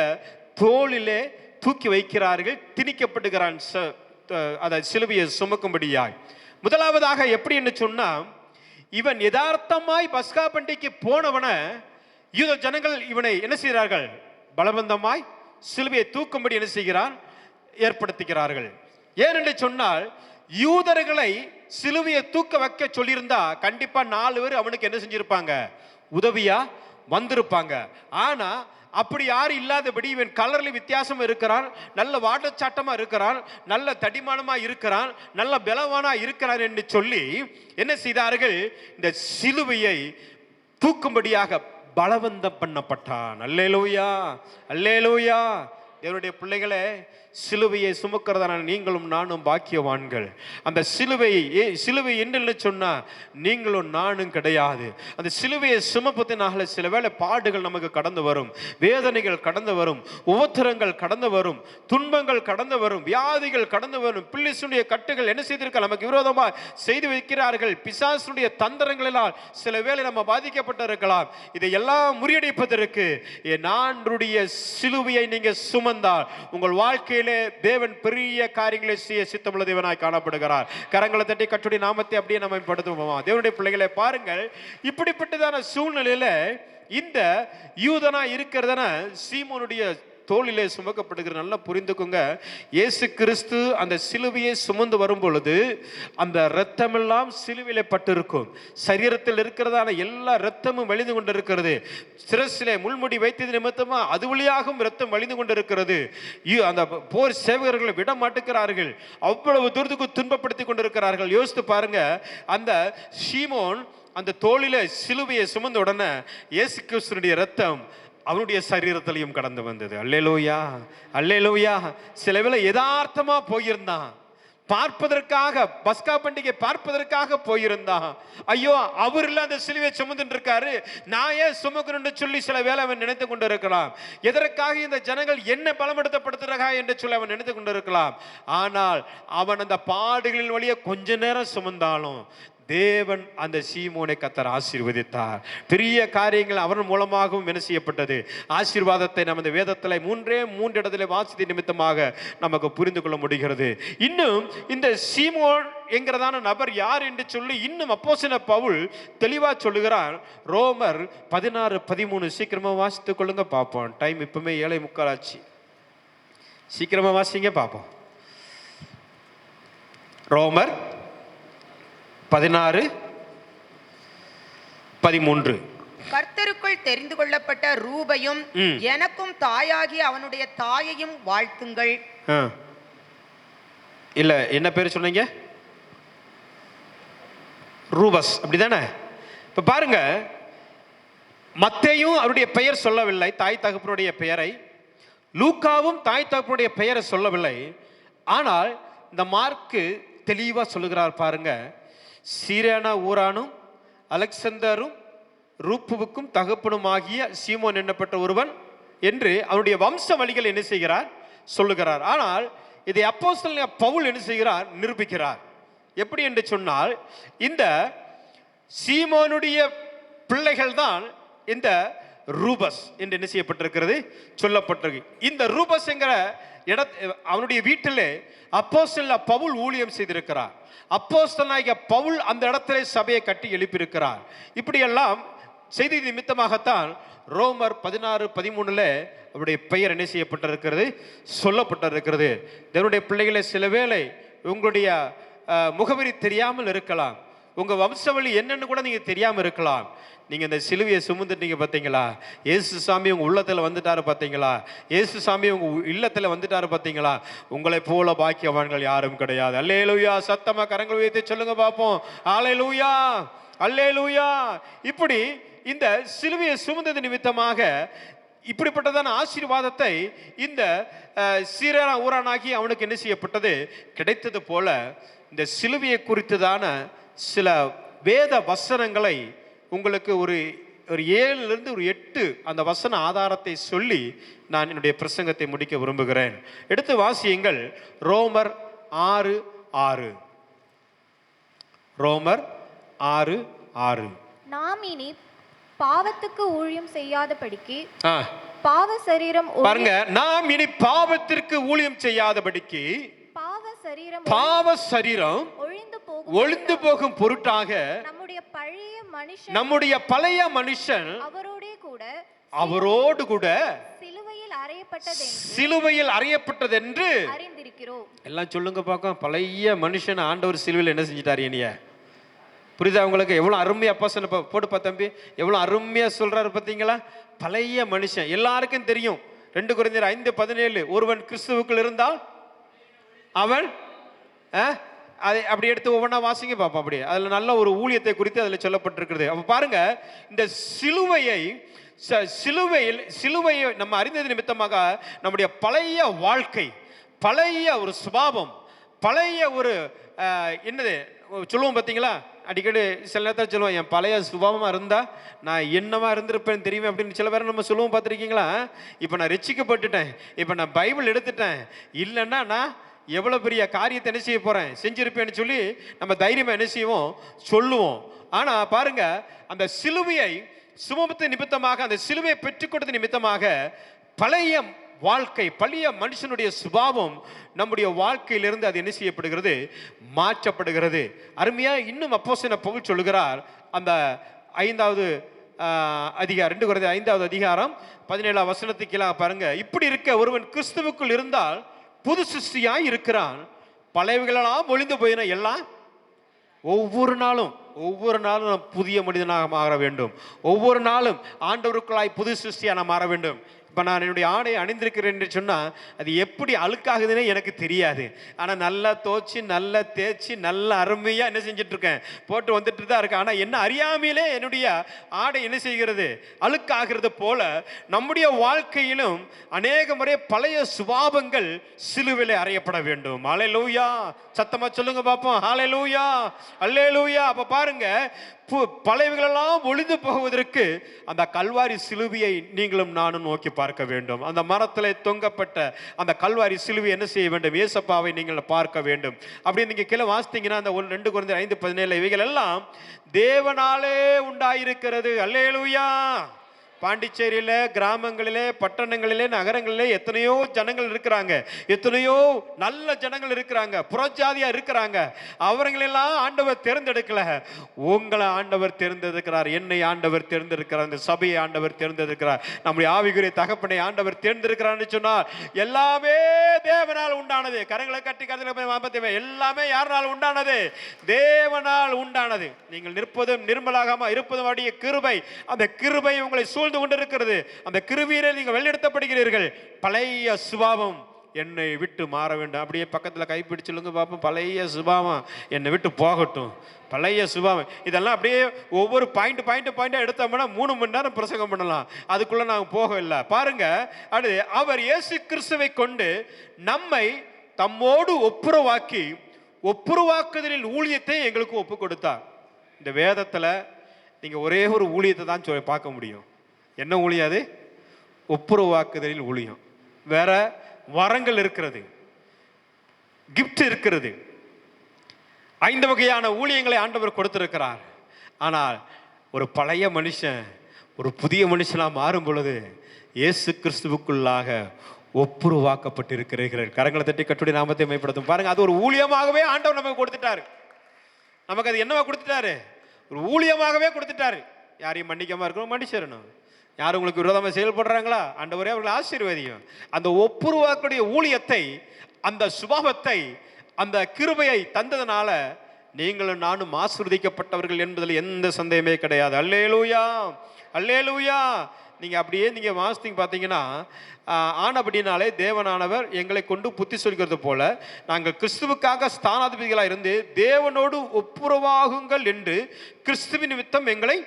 தோளிலே தூக்கி வைக்கிறார்கள், திணிக்கப்படுகிறான் அதை சிலுவையை சுமக்கும்படியாய். முதலாவதாக எப்படி என்று சொன்னா, இவன் யதார்த்தமாய் பஸ்கா பண்டிகைக்கு போனவன யூத ஜனங்கள் இவனை என்ன செய்கிறார்கள், பலவந்தமாய் சிலுவையை தூக்கும்படி என்ன செய்கிறான், ஏற்படுத்துகிறார்கள். ஏனென்று சொன்னால், யூதர்களை சிலுவையை தூக்க வைக்க சொல்லியிருந்தா கண்டிப்பா 4 பேர் அவனுக்கு என்ன செஞ்சிருப்பாங்க, உதவியா வந்திருப்பாங்க. ஆனா அப்படி யாரும் இல்லாதபடி இவன் கலர்ல வித்தியாசம் இருக்கிறான், நல்ல வாட்டச்சாட்டமா இருக்கிறான், நல்ல தடிமானமா இருக்கிறான், நல்ல பலவானா இருக்கிறான் என்று சொல்லி என்ன செய்தார்கள்? இந்த சிலுவையை தூக்கும்படியாக பலவந்தம் பண்ணப்பட்டான். அல்லேலூயா, அல்லேலூயா. தேவனுடைய பிள்ளைகளே, சிலுவையை சுமக்கிறதான நீங்களும் நானும் பாக்கியவான்கள். அந்த சிலுவை என்னன்னு சொன்னா நீங்களும் நானும் கிடையாது. அந்த சிலுவையை சுமப்பதினால சில வேளை பாடுகள் நமக்கு கடந்து வரும், வேதனைகள் கடந்து வரும், உபத்திரங்கள் கடந்து வரும், துன்பங்கள் கடந்து வரும், வியாதிகள் கடந்து வரும். பிள்ளைசுடைய கட்டுகள் என்ன செய்திருக்க நமக்கு விரோதமாக செய்து வைக்கிறார்கள். பிசாசுடைய தந்திரங்களினால் சில வேளை நம்ம பாதிக்கப்பட்டிருக்கலாம். இதையெல்லாம் முறியடிப்பதற்கு நானுடைய சிலுவையை நீங்க சுமந்தால் உங்கள் வாழ்க்கையில் தேவன் பெரிய காரியங்களை செய்ய சித்தமுள்ள தேவனாய் காணப்படுகிறார். கரங்களை தட்டி கர்த்தருடைய நாமத்தை அப்படியே நம்ம படுத்துவோமா? தேவனுடைய பிள்ளைகளை பாருங்கள், இப்படிப்பட்டதான சூழ்நிலையில இந்த யூதனா இருக்கிறதான சீமோனுடைய தோளிலே சுமக்கப்படுகிற, நல்லா புரிந்துக்குங்க, இயேசு கிறிஸ்து அந்த சிலுவையை சுமந்து வரும் பொழுது அந்த இரத்தமெல்லாம் சிலுவையிலே பட்டிருக்கும். சரீரத்தில் இருக்கிறதான எல்லா இரத்தமும் வழிந்து கொண்டிருக்கிறது. சிரசிலே முள்முடி வைத்தது நிமித்தமா அது வழியாகவும் இரத்தம் வழிந்து கொண்டிருக்கிறது. அந்த போர் சேவகர்களை விட மாட்டுக்கிறார்கள், அவ்வளவு தூரத்துக்கு துன்பப்படுத்தி கொண்டிருக்கிறார்கள். யோசித்து பாருங்க, அந்த சீமோன் அந்த தோளிலே சிலுவையை சுமந்த உடனே இயேசு கிறிஸ்துவினுடைய இரத்தம் அவனுடைய சரீரத்திலையும் கடந்து வந்தது. அல்லேலூயா, அல்லேலூயா. சில வேளை யதார்த்தமா போயிருந்தான், பார்ப்பதற்காக பஸ்கா பண்டிகை பார்ப்பதற்காக போயிருந்தான். ஐயோ, அவர் இல்ல அந்த சிலுவை சுமந்துட்டு இருக்காரு, நான் ஏன் சுமக்கணும்னு சொல்லி சில வேளை அவன் நினைத்து கொண்டு இருக்கலாம். எதற்காக இந்த ஜனங்கள் என்ன பலப்படுத்தப்படுத்துறா என்று சொல்லி அவன் நினைத்து கொண்டு இருக்கலாம். ஆனால் அவன் அந்த பாடுகளின் வழியே கொஞ்ச நேரம் சுமந்தாலும் தேவன் அந்த சீமோனை கர்த்தர் ஆசீர்வதித்தார். பெரிய காரியங்கள் அவன் மூலமாகவும் என்ன செய்யப்பட்டது? ஆசீர்வாதத்தை நம்ம இந்த வேதத்தில் மூன்று இடத்துல வாசித்த நிமித்தமாக நமக்கு புரிந்து கொள்ள முடிகிறது. இன்னும் இந்த சீமோன் என்கிறதான நபர் யார் என்று சொல்லி இன்னும் அப்போஸ்தலன் பவுல் தெளிவா சொல்லுகிறார். ரோமர் 16:13 சீக்கிரமா வாசித்துக் கொள்ளுங்க பார்ப்போம். டைம் இப்பவுமே 7:45 ஆச்சு. சீக்கிரமா வாசிங்க பார்ப்போம். ரோமர் 16:13. கர்த்தருக்குள் தெரிந்து கொள்ளப்பட்ட ரூபையும் எனக்கும் தாயாகி அவனுடைய தாயையும் வாழ்த்துங்கள். இல்ல, என்ன பேர் சொன்னீங்க? ரூபஸ், அப்படிதானே? இப்ப பாருங்க, மத்தேயும் அவருடைய பெயர் சொல்லவில்லை, தாய் தகப்பனுடைய பெயரை. லூக்காவும் தாய் தகப்பனுடைய பெயரை சொல்லவில்லை. ஆனால் இந்த மார்க்கு தெளிவா சொல்லுகிறார் பாருங்க. சீரேனா ஊரானும் அலெக்சந்தரும் ரூப்புவுக்கும் தகப்பனுமாகிய சீமோன் என்னப்பட்ட ஒருவன் என்று அவனுடைய வம்ச வழிகள் என்ன செய்கிறார்? சொல்லுகிறார். ஆனால் இதை அப்போஸ்தலன் பவுல் என்ன செய்கிறார்? நிரூபிக்கிறார். எப்படி என்று சொன்னால், இந்த சீமோனுடைய பிள்ளைகள் தான் இந்த ரூபஸ் என்று என்ன செய்யப்பட்டிருக்கிறது? சொல்லப்பட்டிருக்கு. இந்த ரூபஸ் என்கிற அவனுடைய வீட்டிலே அப்போஸ்தலன் பவுல் ஊழியம் செய்திருக்கிறார். அப்போஸ்தலனாகிய பவுல் அந்த இடத்திலே சபையை கட்டி எழுப்பியிருக்கிறார். இப்படியெல்லாம் செய்தி நிமித்தமாகத்தான் ரோமர் 16:13 அவருடைய பெயர் என்ன செய்யப்பட்டிருக்கிறது? சொல்லப்பட்டிருக்கிறது. தேவனுடைய பிள்ளைகளை, சில வேளை உங்களுடைய முகவரி தெரியாமல் இருக்கலாம், உங்க வம்சவழி என்னன்னு கூட நீங்க தெரியாம இருக்கலாம். நீங்க இந்த சிலுவையை சுமந்துட்டீங்க பார்த்தீங்களா? இயேசு சாமி உங்க உள்ளத்துல வந்துட்டாரு பார்த்தீங்களா? இயேசு சாமி உங்க இல்லத்துல வந்துட்டாரு பார்த்தீங்களா? உங்களை போல பாக்கியவான்கள் யாரும் கிடையாது. அல்லேலூயா. சத்தமா கரங்கள் உயர்த்தி சொல்லுங்க பார்ப்போம். அல்லேலூயா, அல்லேலூயா. இப்படி இந்த சிலுவையை சுமந்தது நிமித்தமாக இப்படிப்பட்டதான ஆசீர்வாதத்தை இந்த சீரேனா ஊரானாகி அவனுக்கு என்ன செய்யப்பட்டது? கிடைத்தது போல இந்த சிலுவையை குறித்ததான சில வேத வசனங்களை உங்களுக்கு ஒரு 7 to 8 அந்த வசன ஆதாரத்தை சொல்லி நான் என்னுடைய பிரசங்கத்தை முடிக்க விரும்புகிறேன். எடுத்து வாசியுங்கள். ரோமர் 6:6. ரோமர் 6:6. நாம் இனி பாவத்துக்கு ஊழியம் செய்யாதபடிக்கு பாவ சரீரம் பாருங்க, நாம் இனி பாவத்திற்கு ஊழியம் செய்யாதபடிக்கு பாவ சரீரம் ஒழிந்து போகும் பொருட்டாக நம்முடைய பழைய மனுஷன் அவரோடு கூட சிலுவையில் அறையப்பட்டது என்று அறிந்திருக்கிறோம். எல்லாம் சொல்லுங்க பார்க்க. பழைய மனுஷன் ஆண்டவர் சிலுவையில் என்ன செஞ்சிட்டாரு? என்னைய புரியுதா உங்களுக்கு? எவ்வளோ அருமையாக அப்போஸ்தலன் போடுப்பா தம்பி, எவ்வளோ அருமையாக சொல்கிறாரு பார்த்தீங்களா? பழைய மனுஷன் எல்லாருக்கும் தெரியும். 2 கொரிந்தியர் 5:17, ஒருவன் கிறிஸ்துவுக்குள் இருந்தால் அவன் அதை அப்படி எடுத்து ஒவ்வொன்றா வாசிங்க பார்ப்போம். அப்படி அதில் நல்ல ஒரு ஊழியத்தை குறித்து அதில் சொல்லப்பட்டிருக்கிறது. அப்போ பாருங்க, இந்த சிலுவையை நம்ம அறிந்தது நிமித்தமாக நம்முடைய பழைய வாழ்க்கை, பழைய ஒரு சுபாவம், பழைய ஒரு என்னது சொல்லுவோம் பார்த்தீங்களா? அடிக்கடி சில நேரத்தில் சொல்லுவோம், என் பழைய சுபாவமாக இருந்தால் நான் என்னவா இருந்திருப்பேன்னு தெரியுமே அப்படின்னு சில பேர் நம்ம சொல்லுவோம், பார்த்துருக்கீங்களா? இப்போ நான் ரட்சிக்கப்பட்டுட்டேன், இப்போ நான் பைபிள் எடுத்துட்டேன், இல்லைன்னா நான் எவ்வளோ பெரிய காரியத்தை என்ன செய்ய போகிறேன், செஞ்சிருப்பேன்னு சொல்லி நம்ம தைரியமாக என்ன செய்வோம், சொல்லுவோம். ஆனால் பாருங்க, அந்த சிலுவையை சுமத்து நிமித்தமாக, அந்த சிலுவையை பெற்றுக் கொடுத்த நிமித்தமாக பழைய வாழ்க்கை, பழைய மனுஷனுடைய சுபாவம் நம்முடைய வாழ்க்கையிலிருந்து அது என்ன செய்யப்படுகிறது, மாற்றப்படுகிறது. அருமையா இன்னும் அப்போஸ்தலன் பவுல் சொல்லுகிறார், அந்த 5வது அதிகாரம் 2 கொரிந்தியர் 5வது அதிகாரம் 17ஆம் வசனத்துக்கு கீழே பாருங்க. இப்படி இருக்க ஒருவன் கிறிஸ்துவுக்குள் இருந்தால் புது சிருஷ்டியாய் இருக்கிறான், பழையவைகளெல்லாம் ஒழிந்து போயின, எல்லாம் ஒவ்வொரு நாளும் புதிய மனிதனாக மாற வேண்டும். ஒவ்வொரு நாளும் ஆண்டவருக்குள்ளாய் புது சிருஷ்டியாக நான் மாற வேண்டும். இப்போ நான் என்னுடைய ஆடையை அணிந்திருக்கிறேன் என்று சொன்னால் அது எப்படி அழுக்காகுதுன்னே எனக்கு தெரியாது. ஆனால் நல்லா தோச்சி, நல்லா தேய்ச்சி, நல்ல அருமையாக என்ன செஞ்சிட்ருக்கேன், போட்டு வந்துட்டு தான் இருக்கேன். ஆனால் என்ன அறியாமையிலே என்னுடைய ஆடை என்ன செய்கிறது, அழுக்காகிறது போல நம்முடைய வாழ்க்கையிலும் அநேக முறை பழைய சுபாவங்கள் சிலுவையிலே அறையப்பட வேண்டும். ஹல்லேலூயா, சத்தமாக சொல்லுங்க பார்ப்போம். ஹல்லேலூயா, அல்லேலூயா. அப்போ பாருங்க, பழையவைகளெல்லாம் ஒளிந்து போவதற்கு அந்த கல்வாரி சிலுவையை நீங்களும் நானும் நோக்கி பார்க்க வேண்டும். அந்த மரத்தில் தொங்கப்பட்ட அந்த கல்வாரி சிலுவை என்ன செய்ய வேண்டும், ஏசப்பாவை நீங்கள் பார்க்க வேண்டும். அப்படி நீங்க கீழே வாசித்தீங்கன்னா அந்த 2 கொரிந்தியர் 5:17 இவைகள் எல்லாம் தேவனாலே உண்டாயிருக்கிறது. அல்லேலூயா. பாண்டிச்சேரியில், கிராமங்களிலே, பட்டணங்களிலே, நகரங்களிலே எத்தனையோ ஜனங்கள் இருக்கிறாங்க, எத்தனையோ நல்ல ஜனங்கள் இருக்கிறாங்க, புறஜாதியா இருக்கிறாங்க. அவங்களெல்லாம் ஆண்டவர் தேர்ந்தெடுக்கல, உங்களை ஆண்டவர் தேர்ந்தெடுக்கிறார், என்னை ஆண்டவர் தேர்ந்தெடுக்கிறார், இந்த சபையை ஆண்டவர் தேர்ந்தெடுக்கிறார், நம்முடைய ஆவிக்குரிய தகப்பனை ஆண்டவர் தேர்ந்தெடுக்கிறான்னு சொன்னால் எல்லாமே தேவனால் உண்டானது. கரங்களை கட்டி கருத்துல எல்லாமே யாரால் உண்டானது, தேவனால் உண்டானது. நீங்கள் நிற்பதும் நிர்மலாகாம இருப்பதும் அவருடைய கிருபை, அந்த கிருபை உங்களை சூழ்ந்து கொண்டிருக்கிறது. அந்த கிருபையிலே நீங்கள் வழிநடத்தப்படுகிறீர்கள். பழைய சுபாவம் என்னை விட்டு மாற வேண்டும். அப்படியே பக்கத்தில் கைப்பிடிச்சுலுங்க பார்ப்போம். பழைய சுபாவம் என்னை விட்டு போகட்டும், பழைய சுபாவம். இதெல்லாம் அப்படியே ஒவ்வொரு பாயிண்ட் எடுத்தோம்னா 3 மணி நேரம் பிரசங்கம் பண்ணலாம், அதுக்குள்ள நாங்கள் போகவில்லை. பாருங்க, அது அவர் இயேசு கிறிஸ்துவை கொண்டு நம்மை தம்மோடு ஒப்புரவாக்குதலின் ஊழியத்தை எங்களுக்கு ஒப்பு கொடுத்தார். இந்த வேதத்தில் நீங்கள் ஒரே ஒரு ஊழியத்தை தான் பார்க்க முடியும். என்ன ஊழியம் அது? ஒப்புரவாக்குதலில் ஊழியம். வேற வரங்கள் இருக்கிறது, கிஃப்ட் இருக்கிறது, 5 வகையான ஊழியங்களை ஆண்டவர் கொடுத்திருக்கிறார். ஆனால் ஒரு பழைய மனுஷன் ஒரு புதிய மனுஷனாக மாறும் பொழுது இயேசு கிறிஸ்துவுக்குள்ளாக ஒப்புரவாக்கப்பட்டிருக்கிறீர்கள். கரங்களை தட்டி கர்த்தருடைய நாமத்தை மேம்படுத்தும். பாருங்க, அது ஒரு ஊழியமாகவே ஆண்டவர் நமக்கு கொடுத்துட்டாரு. நமக்கு அது என்னவா கொடுத்துட்டாரு? ஒரு ஊழியமாகவே கொடுத்துட்டாரு. யாரையும் மன்னிக்காம இருக்கணும், மன்னிச்சிடணும். யாரும் உங்களுக்கு விரோதமாக செயல்படுறாங்களா, ஆண்டவரே அவர்களை ஆசீர்வதியும். அந்த ஒப்புரவாக்குடைய ஊழியத்தை, அந்த சுபாவத்தை, அந்த கிருபையை தந்ததுனால நீங்களும் நானும் ஆசீர்வதிக்கப்பட்டவர்கள் என்பதில் எந்த சந்தேகமே கிடையாது. அல்லேலூயா, அல்லேலூயா. நீங்கள் அப்படியே நீங்கள் வாசித்தீங்க பார்த்தீங்கன்னா, ஆனபடினாலே தேவனானவர் எங்களை கொண்டு புத்தி சொல்கிறது போல நாங்கள் கிறிஸ்துவுக்காக ஸ்தானாதிபதிகளாக இருந்து தேவனோடு ஒப்புரவாகுங்கள் என்று கிறிஸ்துவின் நிமித்தம் எங்களை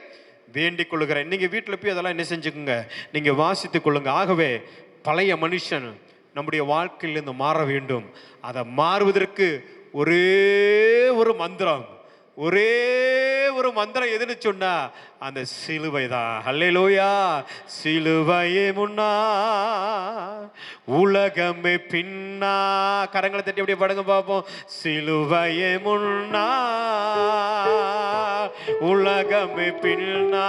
வேண்டிக் கொள்ளுகிறேன். நீங்கள் வீட்டில் போய் அதெல்லாம் என்ன செஞ்சுக்கோங்க, நீங்கள் வாசித்துக் கொள்ளுங்க. ஆகவே பழைய மனுஷன் நம்முடைய வாழ்க்கையிலிருந்து மாற வேண்டும். அதை மாறுவதற்கு ஒரே ஒரு மந்திரம் எதுன்னு சொன்னா அந்த சிலுவை தான். அல்லேலூயா. சிலுவையே முன்னா உலகமே பின்னா. கரங்களை தட்டி அப்படியே படுங்க பார்ப்போம். சிலுவையே முன்னா உலகமே பின்னா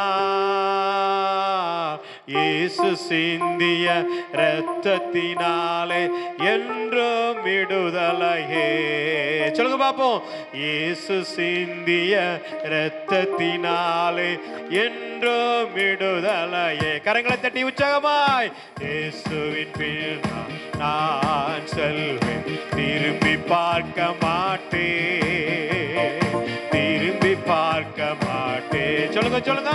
இயேசு சிந்திய இரத்தத்தினாலே என்றும் விடுதலையே. சொல்லுங்க பார்ப்போம். இயேசு சிந்திய இரத்தத்தினாலே என்றும் விடுதலையே. கரங்களை தட்டி உற்சாகமாய் இயேசுவின் பின்னால் நான் செல்வேன், திரும்பி பார்க்க மாட்டேன், திரும்பி பார்க்க சொல்லுங்க.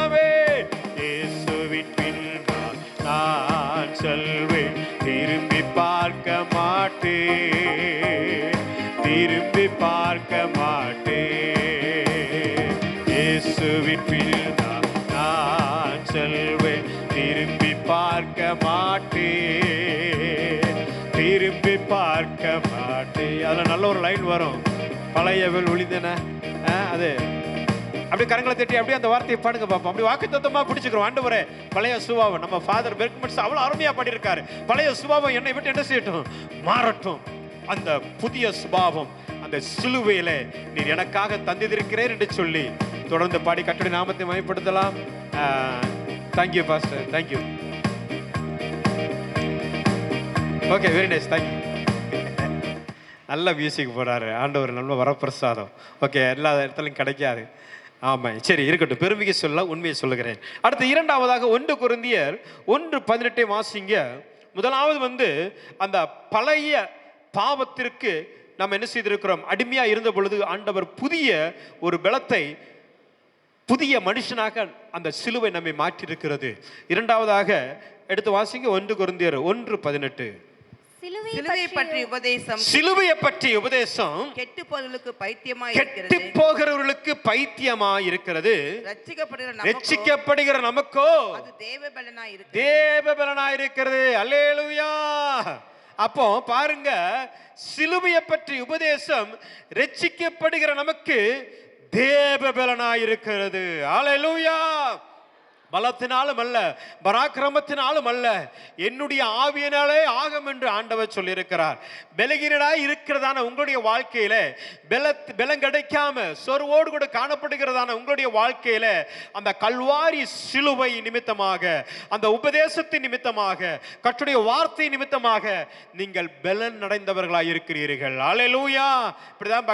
இயேசுவின் பின்னால் நான் செல்வேன், திரும்பி பார்க்க மாட்டேன், திரும்பி பார்க்க மாட்டேன். இயேசுவின் பின்னால் நான் செல்வேன், திரும்பி பார்க்க மாட்டேன், திரும்பி பார்க்க மாட்டேன். அதில் நல்ல ஒரு லைன் வரும், பழையவள் ஒளிந்தன. அது அப்படி கரங்களை தட்டி அப்படியே அந்த வார்த்தையை பாடுங்க பார்ப்போம். அப்படி வாக்குத்தத்தமா பிடிச்சுக்கிறோம். ஆண்டவரே, பழைய சுபாவம் நம்ம ஃபாதர் பெர்க்மன்ஸ் அவ்வளோ அருமையா பாடியிருக்காரு. பழைய சுபாவம் என்னை விட்டு என்ன செய்யட்டும்? மாறட்டும். அந்த புதிய சுபாவம் அந்த சிலுவையில நீர் எனக்காக தந்திருக்கிறேன் என்று சொல்லி தொடர்ந்து பாடி கர்த்தருடைய நாமத்தை மகிமைப்படுத்தலாம். Thank you pastor, thank you. Okay, very nice, thank you. நல்ல மியூசிக் போடுறாரு ஆண்டவர், நல்ல வரப்பிரசாதம். ஓகே, எல்லா இடத்துலையும் கிடைக்காது. ஆமாம், சரி இருக்கட்டும், பெருமைக்கு சொல்ல உண்மையை சொல்லுகிறேன். அடுத்து இரண்டாவதாக 1 கொரிந்தியர் 1:18 வாசிங்க. முதலாவது அந்த பழைய பாவத்திற்கு நாம் என்ன செய்திருக்கிறோம்? அடிமையா இருந்த பொழுது ஆண்டவர் புதிய ஒரு பலத்தை, புதிய மனுஷனாக அந்த சிலுவை நம்மை மாற்றியிருக்கிறது. இரண்டாவதாக எடுத்து வாசிங்க 1 கொரிந்தியர் 1:18. சிலுவையை பற்றி உபதேசம், சிலுவையை பற்றி உபதேசம் கெட்டு போகிறவர்களுக்கு பைத்தியமாய் இருக்கிறது, ரட்சிக்கப்படுகிற நமக்கோ அது தேவபலனாய் இருக்கிறது. அல்லேலூயா. அப்போ பாருங்க, சிலுவையை பற்றி உபதேசம் ரட்சிக்கப்படுகிற நமக்கு தேவபலனாய் இருக்கிறது. அல்லேலூயா. பலத்தினாலும் அல்ல, பராக்கிரமத்தினாலும் அல்ல, என்னுடைய ஆவியினாலே ஆகும் என்று ஆண்டவர் சொல்லியிருக்கிறார். பலகீனராய் இருக்கிறதான உங்களுடைய வாழ்க்கையில, பலம் கிடைக்காம சொர்வோடு கூட காணப்படுகிறதான உங்களுடைய வாழ்க்கையில அந்த கல்வாரி சிலுவை நிமித்தமாக, அந்த உபதேசத்தின் நிமித்தமாக, கர்த்தருடைய வார்த்தை நிமித்தமாக நீங்கள் பலன் அடைந்தவர்களாய் இருக்கிறீர்கள். அல்லேலூயா. இப்படிதான்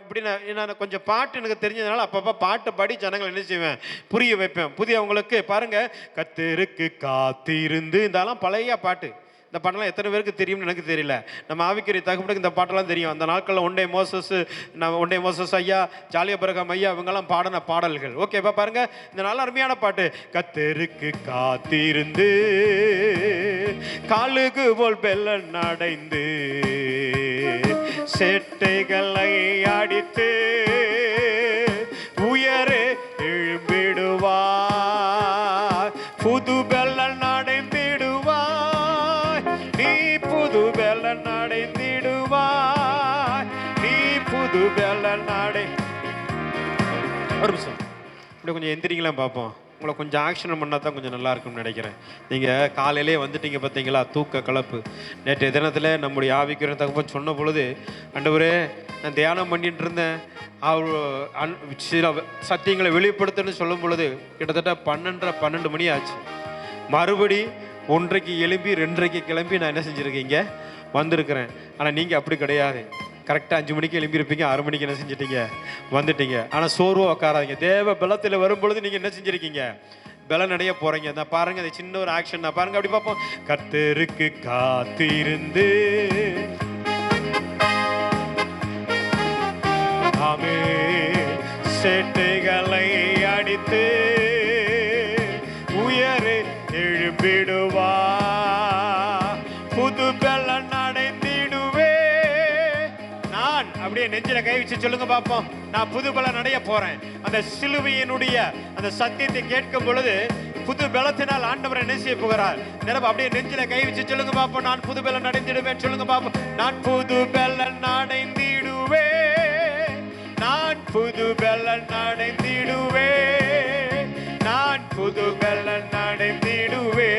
இப்படி நான் கொஞ்சம் பாட்டு எனக்கு தெரிஞ்சதுனால அப்பப்ப பாட்டு பாடி ஜனங்கள் என்ன செய்வேன்? புரிய வைப்பேன். புதிய உங்களுக்கு பாருங்க, கர்த்தருக்கு காத்திருந்து, இதெல்லாம் பழைய பாட்டு. இந்த பாட்டெல்லாம் எத்தனை பேருக்கு தெரியும்னு எனக்கு தெரியல. நம்ம ஆவிக்குரிய தகவலுக்கு இந்த பாட்டெல்லாம் தெரியும். அந்த நாட்களில் ஒன்டே மோசஸ் ஐயா, ஜாலிய பிரகம் ஐயா, இவங்கெல்லாம் பாடின பாடல்கள். ஓகேப்பா, பாருங்க, இந்த நல்ல அருமையான பாட்டு. கர்த்தருக்கு காத்திருந்து காலுக்கு போல் பெல்லன் அடைந்து செட்டைகளை அடித்து உயரே எழும்பிடுவாய், புது பெல்லன் அடைந்திடுவாய், நீ புது பெல்லன் அடைந்திடுவாய், நீ புது பெல்லன் அடை. ஒரு நிமிஷம் இப்படி கொஞ்சம் எந்திரிங்களா பார்ப்போம். உங்களை கொஞ்சம் ஆக்ஷன் பண்ணால் தான் கொஞ்சம் நல்லா இருக்கும்னு நினைக்கிறேன். நீங்கள் காலையிலே வந்துட்டீங்க பார்த்தீங்களா, தூக்க கலப்பு. நேற்றைய தினத்தில் நம்முடைய ஆவிக்குரிய தகவல் சொன்ன பொழுது, ஆண்டவரே நான் தியானம் பண்ணிட்டு இருந்தேன், அவர் சில சத்தியங்களை வெளிப்படுத்துன்னு சொல்லும் பொழுது கிட்டத்தட்ட 12 மணி ஆச்சு. மறுபடி 1:30 எழும்பி 2:30 கிளம்பி நான் என்ன செஞ்சுருக்கீங்க வந்திருக்கிறேன். ஆனால் நீங்கள் அப்படி கிடையாது. கரெக்டாக 5 மணிக்கு எழும்பியிருப்பீங்க, 6 மணிக்கு என்ன செஞ்சிட்டீங்க வந்துட்டீங்க. ஆனால் சோர்வாக உட்காராதீங்க. தேவ பலத்தில் வரும்பொழுது நீங்கள் என்ன செஞ்சுருக்கீங்க? பலன் அடைய போகிறீங்க. நான் பாருங்க, அது சின்ன ஒரு ஆக்ஷன். நான் பாருங்க, அப்படி பார்ப்போம். கர்த்தருக்கு காத்திருந்து ஆமே செட்டைகளை அடித்து உயரே எழும்பிடுவா, புது பலன் அடைந்திடுவே. நான் அப்படியே நெஞ்சில கை வச்சு சொல்லுங்க பார்ப்போம், நான் புது பலன் அடைய போறேன். அந்த சிலுவையினுடைய அந்த சத்தியத்தை கேட்கும் பொழுது புது பலத்தினால் ஆண்டவர் என்ன செய்ய போகிறார்? நிரப்ப அப்படியே நெஞ்சில கை வச்சு சொல்லுங்க பார்ப்போம், நான் புது பலன் அடைந்திடுவேன். சொல்லுங்க பார்ப்போம், நான் புது பலன் அடைந்திடுவே, நான் புது பலன் அடைந்திடுவே, நான் புது பலன் அடைந்திடுவே,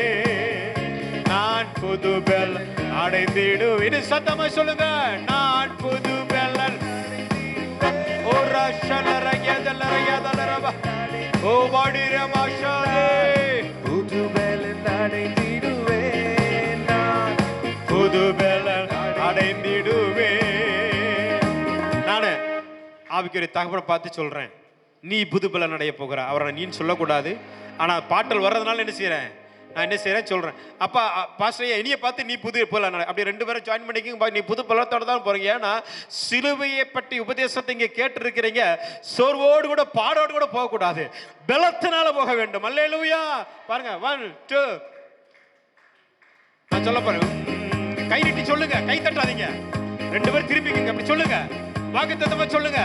நான் புது பலன் அடைந்திடுவே. இது சத்தமா சொல்லுங்க, நான் புது பலன். ஓ ரஷலரயதலரயதலரவ ஓ வாடிரமாஷாலே, புது பலன் அடைந்திடுவே, நான் புது பலன் அடைந்திடுவே. நானு ஆவிக்குரிய தகவலை பார்த்து சொல்றேன், நீ புது பலன் அடைய போகிற. அவரை நீன்னு சொல்லக்கூடாது, ஆனால் பாட்டல் வர்றதுனால என்ன செய்யறேன்? நான் என்ன செய்கிறேன் சொல்கிறேன். அப்பா பாஸ்டர் என்னையை பார்த்து நீ புது பலன், அப்படி 2 பேரும் ஜாயின் பண்ணிக்கோங்க, நீ புது பலத்தோடு தான் போகிறீங்க. ஏன்னா சிலுவையை பற்றி உபதேசத்தை இங்கே கேட்டிருக்கிறீங்க. சோர்வோடு கூட பாடோடு கூட போகக்கூடாது, பலத்தினால போக வேண்டும். அல்லேலூயா. பாருங்க 1 2 நான் சொல்ல பாருங்க. கை நீட்டி சொல்லுங்க, கை தட்டாதீங்க. 2 பேரும் திரும்பிக்கங்க, அப்படி சொல்லுங்க, வாக்குத்தத்தமா சொல்லுங்க.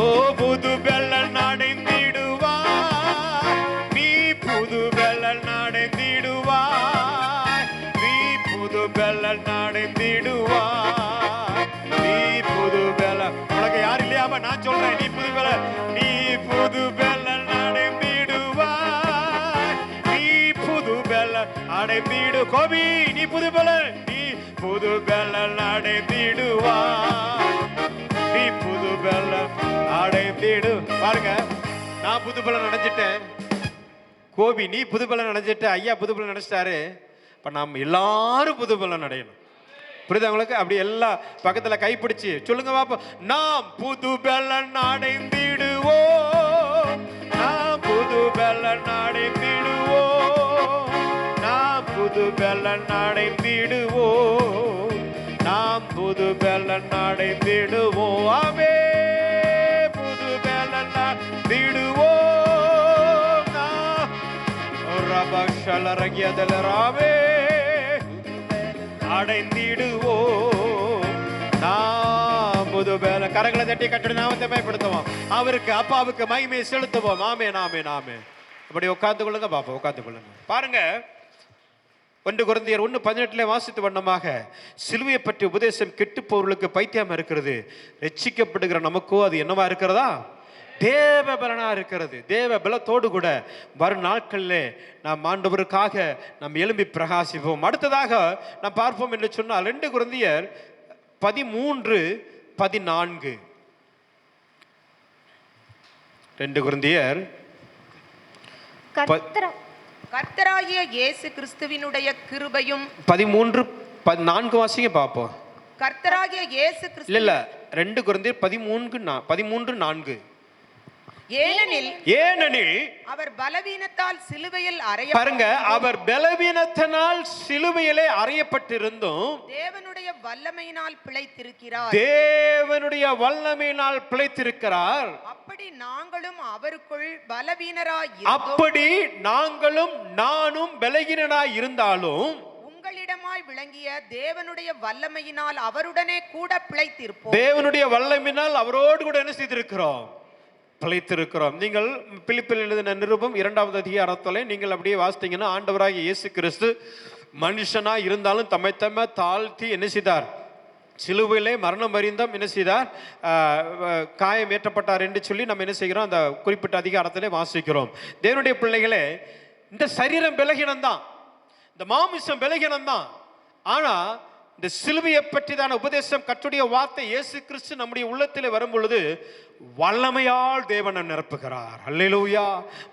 ஓ புது பலன் அடைந்திடுவாய், நீ புது பலன் அடைந்திடுவாய், நீ புது பலன் அடைந்திடுவாய், நீ புது பலன். உனக்கு யார் இல்லையாம நான் சொல்றேன், நீ புது பலன், நீ புது பலன் அடைந்திடுவாய், நீ புது பலன் அடைந்திடு. கோபி நீ புது பலன், நீ புது பலன் அடைந்திடுவாய், நீ புது பலன் அடைந்திடு. பாருங்க, நான் புது பலன் அடைஞ்சிட்டேன், கோபி நீ புது பலன் அடைஞ்சிட்ட, ஐயா புது பலன் அடைச்சிட்டாரு. இப்ப நாம் எல்லாரும் புது பலன் அடையணும். புரியுது உங்களுக்கு? அப்படி எல்லாம் பக்கத்துல கைப்பிடிச்சு சொல்லுங்க பாப்பா. நாம் புது பலன் அடைந்திடுவோம், நாம் புது பலன் அடைந்திடுவோம், நாம் புது பலன் அடைந்திடுவோம், நாம் புது பலன் அடைந்திடுவோம். ஆமே புது பலன் அடைந்திடுவோம், நாம் ரபஷலரகியதலராவே அடைந்திடுவோம், நாம் புது பலன். கரங்களை தட்டி கட்டடி நாமத்தை பயன்படுத்துவோம், அவருக்கு அப்பாவுக்கு மகிமையை செலுத்துவோம். ஆமே நாமே நாமே. அப்படி உட்கார்ந்து கொள்ளுங்க பாப்பா, உட்கார்ந்து கொள்ளுங்க. பாருங்க 1 கொரிந்தியர் 1:18 வாசித்து வண்ணமாக, சிலுவையை பற்றி உபதேசம் கெட்டு போவர்களுக்கு பைத்தியமா இருக்கிறது, ரட்சிக்கப்படுகிற நமக்கோ அது என்னவா இருக்கிறதா? தேவ பலனா இருக்கிறது. தேவ பலத்தோடு கூட வரும் நாட்களில் நாம் ஆண்டவருக்காக நாம் எழும்பி பிரகாசிப்போம். அடுத்ததாக நாம் பார்ப்போம் என்று சொன்னால் 2 கொரிந்தியர் 13:14. 2 கொரிந்தியர் கர்த்தராகிய இயேசு கிறிஸ்துவினுடைய கிருபையும் 13:4 வாசிங்க பார்ப்போம். கர்த்தராகிய இயேசு கிறிஸ்து இல்ல 2 கொரிந்தியர் 13:4. ஏனெனில் அவர் பலவீனத்தால் சிலுவையில் பாருங்க, அவர் பலவீனத்தினால் சிலுவையிலே அறையப்பட்டிருந்தும் தேவனுடைய வல்லமையினால் பிழைத்திருக்கிறார். அப்படி நாங்களும் நானும் பலகீனனாய் இருந்தாலும் உங்களிடமாய் விளங்கிய தேவனுடைய வல்லமையினால் அவருடனே கூட பிழைத்திருப்போம். தேவனுடைய வல்லமையினால் அவரோடு கூட என்ன செய்திருக்கிறோம்? பிழைத்திருக்கிறோம். நீங்கள் பிலிப்பில் எழுதின நிருபம் 2வது அதிகாரத்திலே நீங்கள் அப்படியே வாசித்தீங்கன்னா, ஆண்டவராகிய இயேசு கிறிஸ்து மனுஷனா இருந்தாலும் தம்மை தாழ்த்தி என்ன செய்தார்? சிலுவையிலே மரணம் அறிந்தும் என்ன செய்தார்? காயம் ஏற்றப்பட்டார் என்று சொல்லி நம்ம என்ன செய்கிறோம்? அந்த குறிப்பிட்ட அதிகாரத்திலே வாசிக்கிறோம். தேவனுடைய பிள்ளைகளே, இந்த சரீரம் பலகீனம்தான், இந்த மாமிசம் பலகீனம்தான். ஆனா இந்த சிலுவையை பற்றிதான உபதேசம், கர்த்தருடைய வார்த்தை, இயேசு கிறிஸ்து நம்முடைய உள்ளத்திலே வரும் பொழுது வல்லமையால் தேவன் நம்மை நிரப்புகிறார். அல்லேலூயா.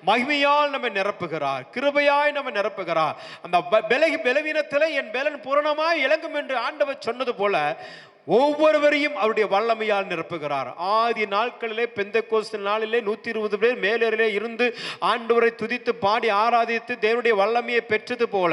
மகிமையால் நம்மை நிரப்புகிறார், கிருபையாய் நம்மை நிரப்புகிறார். அந்த பலவீனத்திலே என் பலன் பூரணமாய் இலங்கும் என்று ஆண்டவர் சொன்னது போல ஒவ்வொருவரையும் அவருடைய வல்லமையால் நிரப்புகிறார். ஆதி நாட்களிலே பெந்தெக்கோஸ்து நாளிலே 120 பேர் மேலே இருந்து ஆண்டவரை துதித்து பாடி ஆராதித்து தேவனுடைய வல்லமையை பெற்றது போல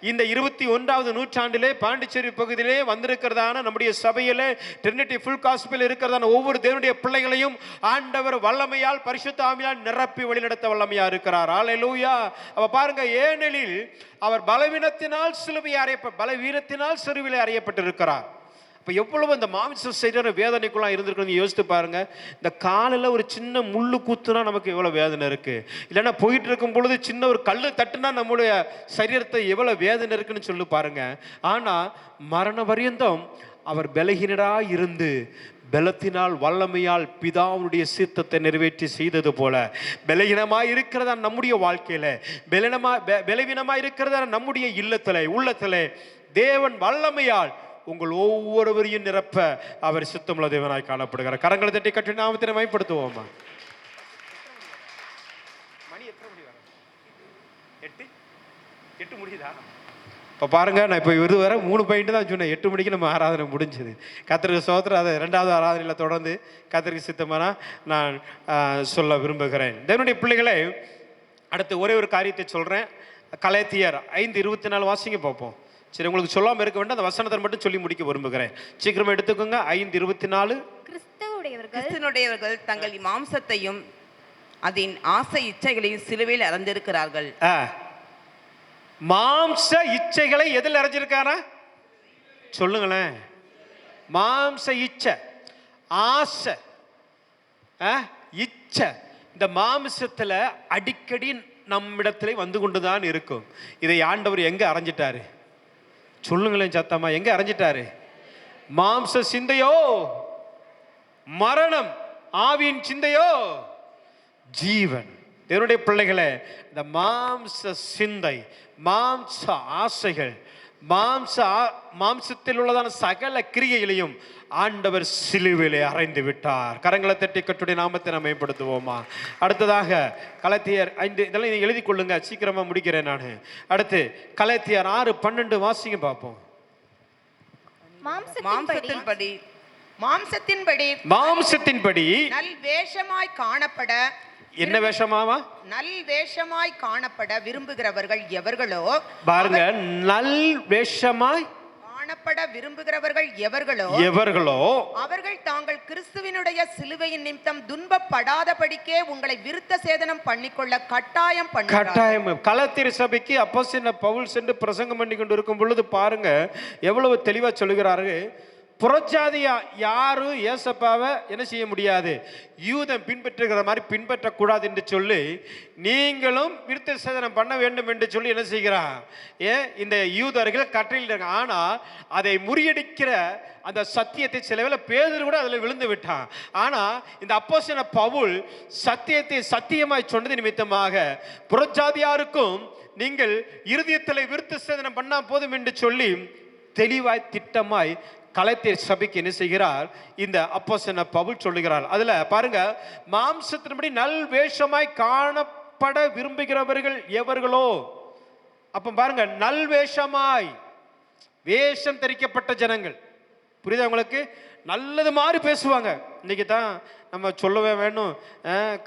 இந்த 21வது நூற்றாண்டிலே பாண்டிச்சேரி பகுதியிலே வந்திருக்கிறதான நம்முடைய சபையிலே ட்ரினிட்டி ஃபுல் காஸ்பல் இருக்கிறதான ஒவ்வொரு தேவனுடைய பிள்ளைகளையும் ஆண்டவர் வல்லமையால் பரிசுத்த ஆவியால் நிரப்பி வழிநடத்த வல்லமையா இருக்கிறார். அல்லேலூயா. அப்ப பாருங்க, ஏனெனில் அவர் பலவீனத்தினால் சிலுவையிலே அறையப்பட்டிருக்கிறார். இப்போ எவ்வளவு இந்த மாமிச செய்கிற வேதனைக்குள்ளாம் இருந்திருக்கணும் யோசித்து பாருங்க. இந்த காலில் ஒரு சின்ன முள்ளு குத்துனா நமக்கு எவ்வளோ வேதனை இருக்குது, இல்லைன்னா போயிட்டு இருக்கும் பொழுது சின்ன ஒரு கல் தட்டுனா நம்முடைய சரீரத்தை எவ்வளோ வேதனை இருக்குன்னு சொல்லி பாருங்க. ஆனால் மரண பரியந்தம் அவர் பலகீனராக இருந்து பலத்தினால் வல்லமையால் பிதாவுடைய சித்தத்தை நிறைவேற்றி செய்தது போல பலகீனமாய் இருக்கிறதா நம்முடைய வாழ்க்கையில, பலவீனமாய் இருக்கிறதா நம்முடைய உள்ளத்திலே தேவன் வல்லமையால் உங்கள் ஒவ்வொருவரையும் நிரப்ப அவர் சித்தமுள்ள தேவனாய் காணப்படுகிறார். கரங்களை தட்டி கட்டி நாமத்தை மகிமைப்படுத்துவோமா? மணி எத்தனை மணி வர? 8 முடியுதா? இப்போ பாருங்க, நான் இப்போ இது வர 3 பாயிண்ட் தான் சொன்னேன். 8 மணிக்கு நம்ம ஆராதனை முடிஞ்சது. கர்த்தருக்கு ஸ்தோத்திரம். அதை 2வது ஆராதனையில் தொடர்ந்து கர்த்தருக்கு சித்தமானா நான் சொல்ல விரும்புகிறேன். தேவனுடைய பிள்ளைகளே, அடுத்து ஒரே ஒரு காரியத்தை சொல்கிறேன். கலாத்தியர் 5:24 வாசிங்க பார்ப்போம். சரி, உங்களுக்கு சொல்லாமல் இருக்க வேண்டாம், அந்த வசனத்தை மட்டும் சொல்லி முடிக்க விரும்புகிறேன். சீக்கிரமா எடுத்துக்கோங்க. 5:24. கிறிஸ்துவனுடையவர்கள் தங்கள் மாம்சத்தையும் அதன் ஆசை இச்சைகளையும் சிலுவையில் அறைந்திருக்கிறார்கள். மாம்ச இச்சைகளை எதில் அறைஞ்சிருக்காரா சொல்லுங்களேன். மாம்ச இச்சை, ஆசை, இச்சை, இந்த மாம்சத்துல அடிக்கடி நம்மிடத்துல வந்து கொண்டுதான் இருக்கும். இதை ஆண்டவர் எங்க அறைஞ்சிட்டாரு சொல்லுங்களேன் சத்தமா, எங்க அறைஞ்சிட்டாரு? மாம்ச சிந்தையோ மரணம், ஆவியின் சிந்தையோ ஜீவன். என்னுடைய பிள்ளைகளே, இந்த மாம்ச சிந்தை, மாம்ச ஆசைகள், மாம்சத்தில் உள்ளதான சகல கிரியைகளையும் ஆண்டவர் சிலுவையிலே அறைந்து விட்டார். கரங்களை தட்டி கர்த்தருடைய நாமத்தை நாம் மேம்படுத்துவோமா? அடுத்ததாக கலாத்தியர் 5, இதெல்லாம் நீங்க எழுதி கொள்ளுங்க, சீக்கிரமா முடிக்கிறேன் நான். அடுத்து கலாத்தியர் 6:12 வாசிங்க பார்ப்போம். மாம்சத்தின்படி நல் வேஷமாய் காணப்பட, என்ன வேஷமாவா? நல் வேஷமாய் காணப்பட விரும்புகிறவர்கள் எவர்களோ, பாருங்க, நல் வேஷமாய் காணப்பட விரும்புகிறவர்கள் எவர்களோ அவர்கள் தாங்கள் கிறிஸ்துவினுடைய சிலுவையின் நிமித்தம் துன்பப்படாதபடிக்கே உங்களை விருத்த சேதனம் பண்ணிக்கொள்ள கட்டாயம். கலாத்தியர் சபைக்கு அப்போஸ்தலனாகிய பவுல் சென்று பிரசங்கம் பண்ணி கொண்டு இருக்கும் பொழுது பாருங்க எவ்வளவு தெளிவா சொல்லுகிறாரு. புறஜாதியா யாரும் ஏசப்பாவை என்ன செய்ய முடியாது, யூதம் பின்பற்றுகிற மாதிரி பின்பற்றக்கூடாது என்று சொல்லி நீங்களும் விருத்த சேதனம் பண்ண வேண்டும் என்று சொல்லி என்ன செய்கிறான், இந்த யூதர்கள் கட்டளையிட்டாங்க. ஆனா அதை முறியடிக்கிற அந்த சத்தியத்தை சில வேளை பேதுரு கூட அதில் விழுந்து விட்டான். ஆனா இந்த அப்போஸ்தலனாகிய பவுல் சத்தியத்தை சத்தியமாய் சொன்னது நிமித்தமாக புறஜாதியாருக்கும் நீங்கள் இருதயத்தில் விருத்த சேதனம் பண்ணா போதும் என்று சொல்லி தெளிவாய் திட்டமாய் கலாத்தியர் சபைக்கு என்ன செய்கிறார், இந்த அப்போஸ்தலனாகிய பவுல் சொல்லுகிறார். அதுல பாருங்க, மாம்சத்தின்படி நல் வேஷமாய் காணப்பட விரும்புகிறவர்கள் எவர்களோ. அப்ப பாருங்க, நல் வேஷமாய், வேஷம் தரிக்கப்பட்ட ஜனங்கள். புரியுதா உங்களுக்கு? நல்லது மாதிரி பேசுவாங்க. இன்னைக்கு தான் நம்ம சொல்லவே வேணும்,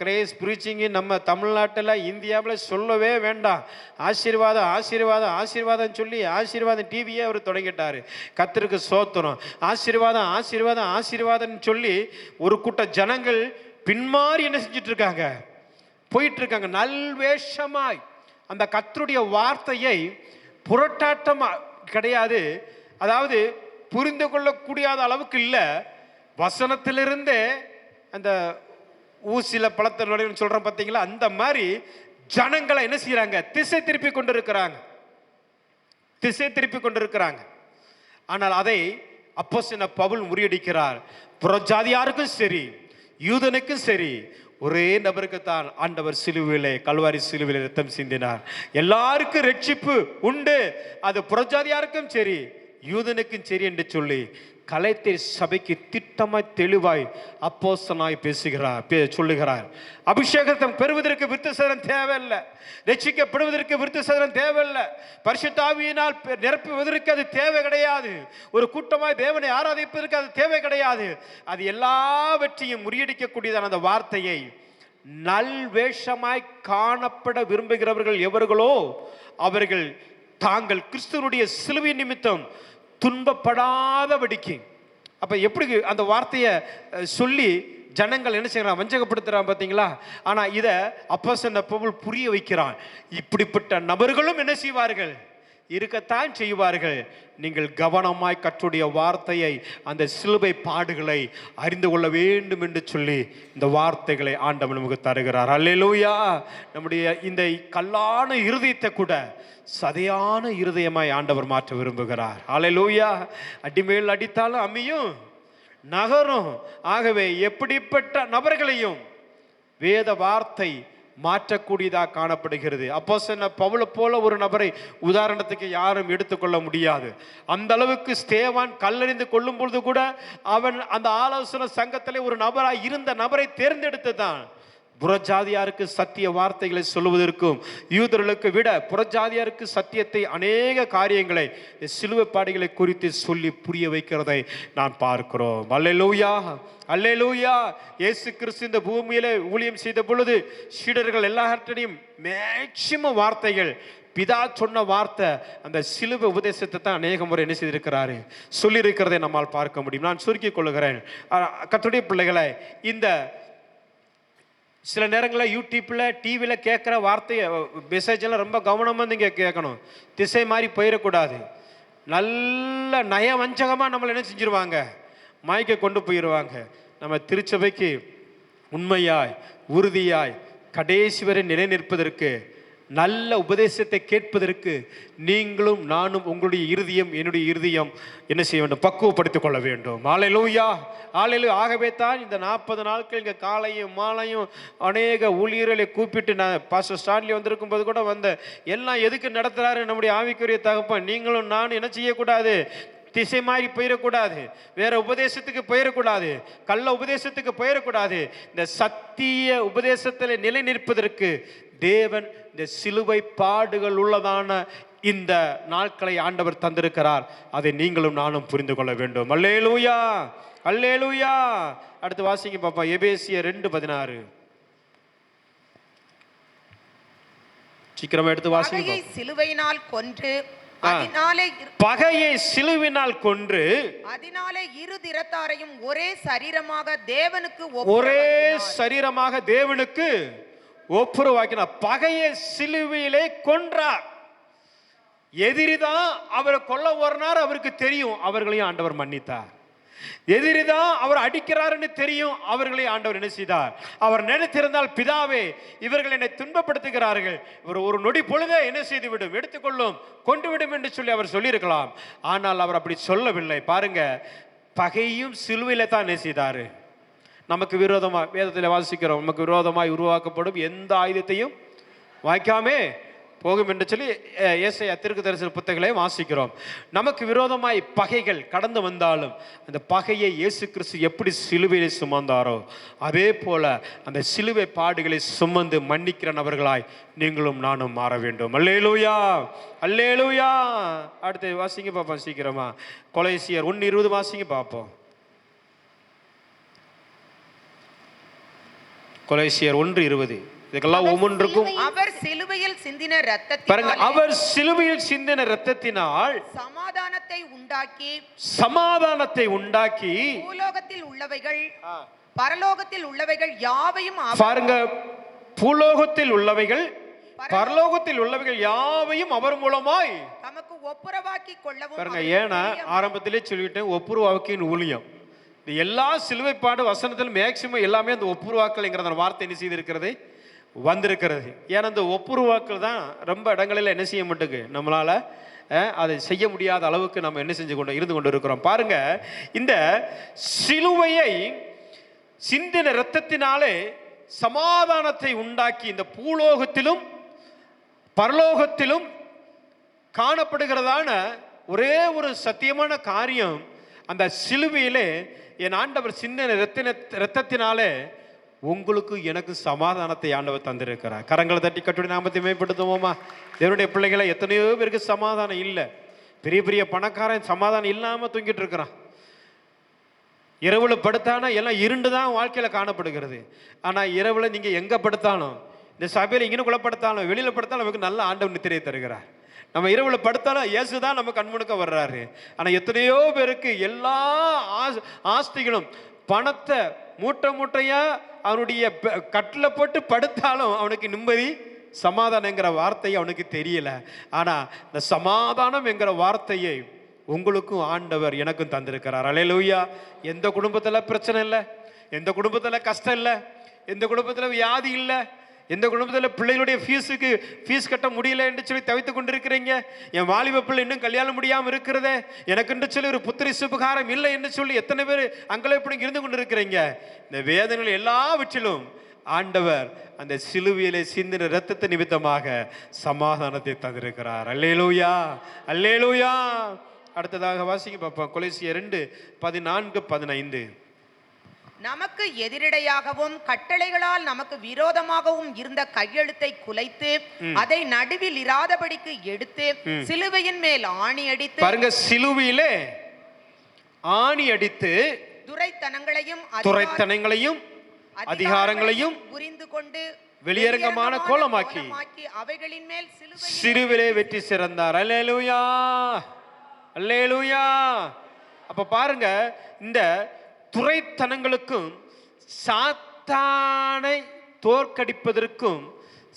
கிரேஸ் ப்ரீச்சிங்கு நம்ம தமிழ்நாட்டில் இந்தியாவில் சொல்லவே வேண்டாம். ஆசீர்வாதம் ஆசீர்வாதம் ஆசீர்வாதம் சொல்லி ஆசீர்வாதம் டிவியே அவர் தொடங்கிட்டார். கர்த்தருக்கு ஸ்தோத்திரம். ஆசீர்வாதம் ஆசீர்வாதம் ஆசீர்வாதம்னு சொல்லி ஒரு கூட்ட ஜனங்கள் பின்மாறி என்ன செஞ்சுட்டு இருக்காங்க, போயிட்டு இருக்காங்க. நல்வேஷமாய் அந்த கர்த்தருடைய வார்த்தையை புரட்டாட்டமா கிடையாது, அதாவது புரிந்து கொள்ளக்கூடியாத அளவுக்கு இல்லை, வசனத்திலிருந்தே அந்த ஊசில பழத்தை நுழைவுன்னு சொல்றோம் பார்த்தீங்களா, அந்த மாதிரி ஜனங்களை என்ன செய்யறாங்க, திசை திருப்பி கொண்டிருக்கிறாங்க. ஆனால் அதை அப்போஸ்தலனாகிய பவுல் முறியடிக்கிறார். புறஜாதியாருக்கும் சரி யூதனுக்கும் சரி ஒரே நபருக்கு தான் ஆண்டவர் சிலுவையிலே, கல்வாரி சிலுவையிலே ரத்தம் சிந்தினார். எல்லாருக்கும் ரட்சிப்பு உண்டு, அது புறஜாதியாருக்கும் சரி யூதனுக்கும் சரி என்று சொல்லி கலாத்தியர் சபைக்கு திட்டமாய் தெளிவாய் அப்போஸ்தலனாய் சொல்லுகிறார். அபிஷேகத்தை பெறுவதற்கு விருத்த சேதனம் தேவையில்லை, ரட்சிக்கப்படுவதற்கு விருத்த சேதனம் தேவையில்லை, பரிசுத்த ஆவியினால் நிரப்புவதற்கு அது தேவை கிடையாது, ஒரு கூட்டமாய் தேவனை ஆராதிப்பதற்கு அது தேவை கிடையாது. அது எல்லாவற்றையும் முறியடிக்கக்கூடியதான அந்த வார்த்தையை நல்வேஷமாய் காணப்பட விரும்புகிறவர்கள் எவர்களோ அவர்கள் தாங்கள் கிறிஸ்துவனுடைய சிலுவை நிமித்தம் துன்பப்படாதபடிக்கு. அப்ப எப்படி அந்த வார்த்தையை சொல்லி ஜனங்கள் என்ன செய்யறான், வஞ்சகப்படுத்துறான் பார்த்தீங்களா? ஆனா இதை அப்போஸ்தலனாகிய பவுல் புரிய வைக்கிறான். இப்படிப்பட்ட நபர்களும் என்ன செய்வார்கள், இருக்கத்தான் செய்வார்கள். நீங்கள் கவனமாய் கர்த்தருடைய வார்த்தையை, அந்த சிலுவை பாடுகளை அறிந்து கொள்ள வேண்டும் என்று சொல்லி இந்த வார்த்தைகளை ஆண்டவர் நமக்கு தருகிறார். அல்லேலூயா. நம்முடைய இந்த கல்லான இருதயத்தை கூட சதையான இருதயமாய் ஆண்டவர் மாற்ற விரும்புகிறார். அல்லேலூயா. அடிமேல் அடித்தாலும் அம்மியும் நகரும். ஆகவே எப்படிப்பட்ட நபர்களையும் வேத வார்த்தை மாற்றக்கூடியதாக காணப்படுகிறது. அப்போஸ்தலனாகிய பவுலை போல ஒரு நபரை உதாரணத்துக்கு யாரும் எடுத்துக்கொள்ள முடியாது. அந்த அளவுக்கு ஸ்தேவான் கல்லெறிந்து கொள்ளும் பொழுது கூட அவன் அந்த ஆலோசனை சங்கத்திலே ஒரு நபராய் இருந்த நபரை தேர்ந்தெடுத்து தான் புறஜாதியாருக்கு சத்திய வார்த்தைகளை சொல்லுவதற்கும் யூதர்களுக்கு விட புறஜாதியாருக்கு சத்தியத்தை அநேக காரியங்களை சிலுவை பாடுகளை குறித்து சொல்லி புரிய வைக்கிறதை நான் பார்க்கிறோம். அல்லேலூயா, அல்லேலூயா. இயேசு கிறிஸ்து இந்த பூமியில ஊழியம் செய்த பொழுது சீடர்கள் எல்லார்ட்டையும் மேக்சிமம் வார்த்தைகள் பிதா சொன்ன வார்த்தை, அந்த சிலுவை உபதேசத்தை தான் அநேக முறை என்ன செய்திருக்கிறாரு, சொல்லியிருக்கிறதை நம்மால் பார்க்க முடியும். நான் சுருக்கிக் கொள்ளுகிறேன். கர்த்தருடைய பிள்ளைகளை, இந்த சில நேரங்களில் யூடியூப்பில் டிவியில் கேட்குற வார்த்தை மெசேஜ் எல்லாம் ரொம்ப கவனமாக நீங்கள் கேட்கணும். திசை மாதிரி போயிடக்கூடாது. நல்ல நயவஞ்சகமாக நம்மளை என்ன செஞ்சிருவாங்க, மயக்க கொண்டு போயிடுவாங்க. நம்ம திருச்சபைக்கு உண்மையாய் உறுதியாய் கடைசி வரை நிலை நிற்பதற்கு, நல்ல உபதேசத்தை கேட்பதற்கு நீங்களும் நானும் உங்களுடைய இருதயம் என்னுடைய இருதயம் என்ன செய்ய வேண்டும், பக்குவப்படுத்திக் கொள்ள வேண்டும். அல்லேலூயா, அல்லேலூயா. ஆகவே தான் இந்த 40 நாட்கள் இங்கே காலையும் மாலையும் அநேக ஊழியர்களை கூப்பிட்டு, நான் பாஸ்டர் ஸ்டான்லி வந்திருக்கும் போது கூட வந்த எல்லாம் எதுக்கு நடத்துறாரு நம்முடைய ஆவிக்குரிய தகப்பன். நீங்களும் நான் என்ன செய்யக்கூடாது, திசை மாறி போயிடக்கூடாது, வேற உபதேசத்துக்கு போயிடக்கூடாது, கள்ள உபதேசத்துக்கு போயிடக்கூடாது. இந்த சத்திய உபதேசத்தில் நிலை நிற்பதற்கு தேவன் இந்த சிலுவை பாடுகள் உள்ளதான இந்த நாட்களை ஆண்டவர் தந்திருக்கிறார். அதை நீங்களும் நானும் புரிந்து கொள்ள வேண்டும். அல்லேலூயா, அல்லேலூயா. அடுத்து வாசிங்க பாப்போம், எபேசியர் 2:16. சீக்கிரமா எடுத்து வாசிங்க. சிலுவையினால் கொன்று பகையை சிலுவினால் கொன்று அதனாலே இரு திறத்தாரையும் ஒரே சரீரமாக தேவனுக்கு ஒப்புரவாக்கினார். பகையை சிலுவையிலே கொன்றார். எதிரிதான் அவரை கொல்ல வரனார், அவருக்கு தெரியும், அவர்களையும் ஆண்டவர் மன்னித்தார். எதிரிதான் அவர் அடிக்கிறாருன்னு தெரியும், அவர்களை ஆண்டவர் என்ன செய்தார், அவர் நினைத்திருந்தால், பிதாவே இவர்கள் என்னை துன்பப்படுத்துகிறார்கள், இவர் ஒரு நொடி பொழுதே என்ன செய்து விடும், எடுத்துக்கொள்ளும், கொண்டு விடும் என்று சொல்லி அவர் சொல்லியிருக்கலாம். ஆனால் அவர் அப்படி சொல்லவில்லை. பாருங்க, பகையும் சிலுவையில தான் என்ன செய்தாரு. நமக்கு விரோதமாக வேதத்தில் வாசிக்கிறோம், நமக்கு விரோதமாய் உருவாக்கப்படும் எந்த ஆயுதத்தையும் வாய்க்காமே போகும் என்று சொல்லி ஏசாயா தீர்க்கதரிசன புத்தகங்களை வாசிக்கிறோம். நமக்கு விரோதமாய் பகைகள் கடந்து வந்தாலும் அந்த பகையை இயேசு கிறிஸ்து எப்படி சிலுவையை சுமந்தாரோ அதே போல அந்த சிலுவை பாடுகளை சுமந்து மன்னிக்கிற நபர்களாய் நீங்களும் நானும் மாற வேண்டும். அல்லேலூயா, அல்லேலூயா. அடுத்து வாசிங்க பார்ப்போம் சீக்கிரமா. கொலோசியர் 1:20 வாசிங்க பார்ப்போம். கொலோசியர் 1:20. இதுக்கெல்லாம் ஒவ்வொன்றுக்கும் அவர் சிலுவையில் சிந்தின இரத்தத்தினால், பாருங்க, அவர் சிலுவையில் சிந்தின இரத்தத்தினால் சமாதானத்தை உண்டாக்கி பூலோகத்தில் உள்ளவைகள் பரலோகத்தில் உள்ளவைகள் யாவையும், பாருங்க, பூலோகத்தில் உள்ளவைகள் பரலோகத்தில் உள்ளவைகள் யாவையும் அவர் மூலமாய் நமக்கு ஒப்புரவாக்கி கொள்ளவும். பாருங்க, ஏன்னா ஆரம்பத்திலே சொல்லிவிட்டேன், ஒப்புரவாக்கின் ஊழியம். எல்லா சிலுவைப்பாடு வசனத்தில் மேக்சிமம் எல்லாமே அந்த ஒப்புரவாக்கல்ங்கிற வார்த்தை என்ன செய்திருக்கிறது, வந்திருக்கிறது. ஏன்னா அந்த ஒப்புரவாக்கல் தான் ரொம்ப இடங்களில் என்ன செய்ய மாட்டேங்குது, நம்மளால அதை செய்ய முடியாத அளவுக்கு நம்ம என்ன செஞ்சு கொண்டு இருந்து கொண்டு இருக்கிறோம். பாருங்க, இந்த சிலுவையை சிந்தின இரத்தத்தினாலே சமாதானத்தை உண்டாக்கி இந்த பூலோகத்திலும் பரலோகத்திலும் காணப்படுகிறதான ஒரே ஒரு சத்தியமான காரியம், அந்த சிலுவையிலே என் ஆண்டவர் சிந்தின இரத்தத்தினாலே உங்களுக்கு எனக்கு சமாதானத்தை ஆண்டவர் தந்திருக்கிறார். கரங்களை தட்டி கட்டுடைய நாமத்தை மேம்படுத்துவோமா? தேவனுடைய பிள்ளைகளை, எத்தனையோ பேருக்கு சமாதானம் இல்லை. பெரிய பெரிய பணக்காரன் சமாதானம் இல்லாமல் தூங்கிட்டு இருக்கிறான். இரவுல படுத்தானா எல்லாம் இருண்டு தான் வாழ்க்கையில் காணப்படுகிறது. ஆனால் இரவுல நீங்கள் எங்கே படுத்தாலும், இந்த சபையில் இங்கே குலப்படுத்தாலும் வெளியில் படுத்தாலும் நமக்கு நல்ல ஆண்டவர் நித்திரையை தருகிறார். நம்ம இரவுல படுத்தாலும் இயேசு தான் நம்ம கண்முழுக்க வர்றாரு. ஆனால் எத்தனையோ பேருக்கு எல்லா ஆஸ்திகளும் பணத்தை மூட்டை மூட்டையா அவனுடைய கட்டில் போட்டு படுத்தாலும் அவனுக்கு நிம்மதி சமாதானங்கிற வார்த்தை அவனுக்கு தெரியல. ஆனால் இந்த சமாதானம் என்கிற வார்த்தையை உங்களுக்கும் ஆண்டவர் எனக்கும் தந்திருக்கிறார். அல்லேலூயா. எந்த குடும்பத்தில் பிரச்சனை இல்லை, எந்த குடும்பத்தில் கஷ்டம் இல்லை, எந்த குடும்பத்தில் வியாதி இல்லை, எந்த குடும்பத்தில் பிள்ளைகளுடைய ஃபீஸ் கட்ட முடியல என்று சொல்லி தவித்து கொண்டிருக்கிறீங்க, என் வாலிப பிள்ளை இன்னும் கல்யாணம் முடியாமல் இருக்கிறதே, எனக்கு என்று சொல்லி ஒரு புத்திரி சுபகாரம் இல்லை என்று சொல்லி எத்தனை பேர் அங்கே இப்படி இருந்து கொண்டிருக்கிறீங்க. இந்த வேதனைகள் எல்லாவற்றிலும் ஆண்டவர் அந்த சிலுவையிலே சிந்தின இரத்தத்தை நிமித்தமாக சமாதானத்தை தந்திருக்கிறார். அல்லேலூயா, அல்லேலூயா. அடுத்ததாக வாசிக்க பார்ப்போம். கொலோசியர் 2:14-15. நமக்கு எதிரடையாகவும் கட்டளைகளால் நமக்கு விரோதமாகவும் இருந்த கையெழுத்தை குலைத்து அதை நடுவில் இராதபடிக்கு எடுத்து சிலுவையின் மேல் ஆணி அடித்து, பாருங்க, சிலுவையிலே ஆணி அடித்து துரைத்தனங்களையும் அதிகாரங்களையும் புரிந்து கொண்டு வெளியரங்கமான கோலமாக்கி அவைகளின் மேல் சிலுவிலே வெற்றி சிறந்தார். அல்லேலூயா, அல்லேலூயா. அப்ப பாருங்க, இந்த துரைத்தனங்களுக்கும் சாத்தானை தோற்கடிப்பதற்கும்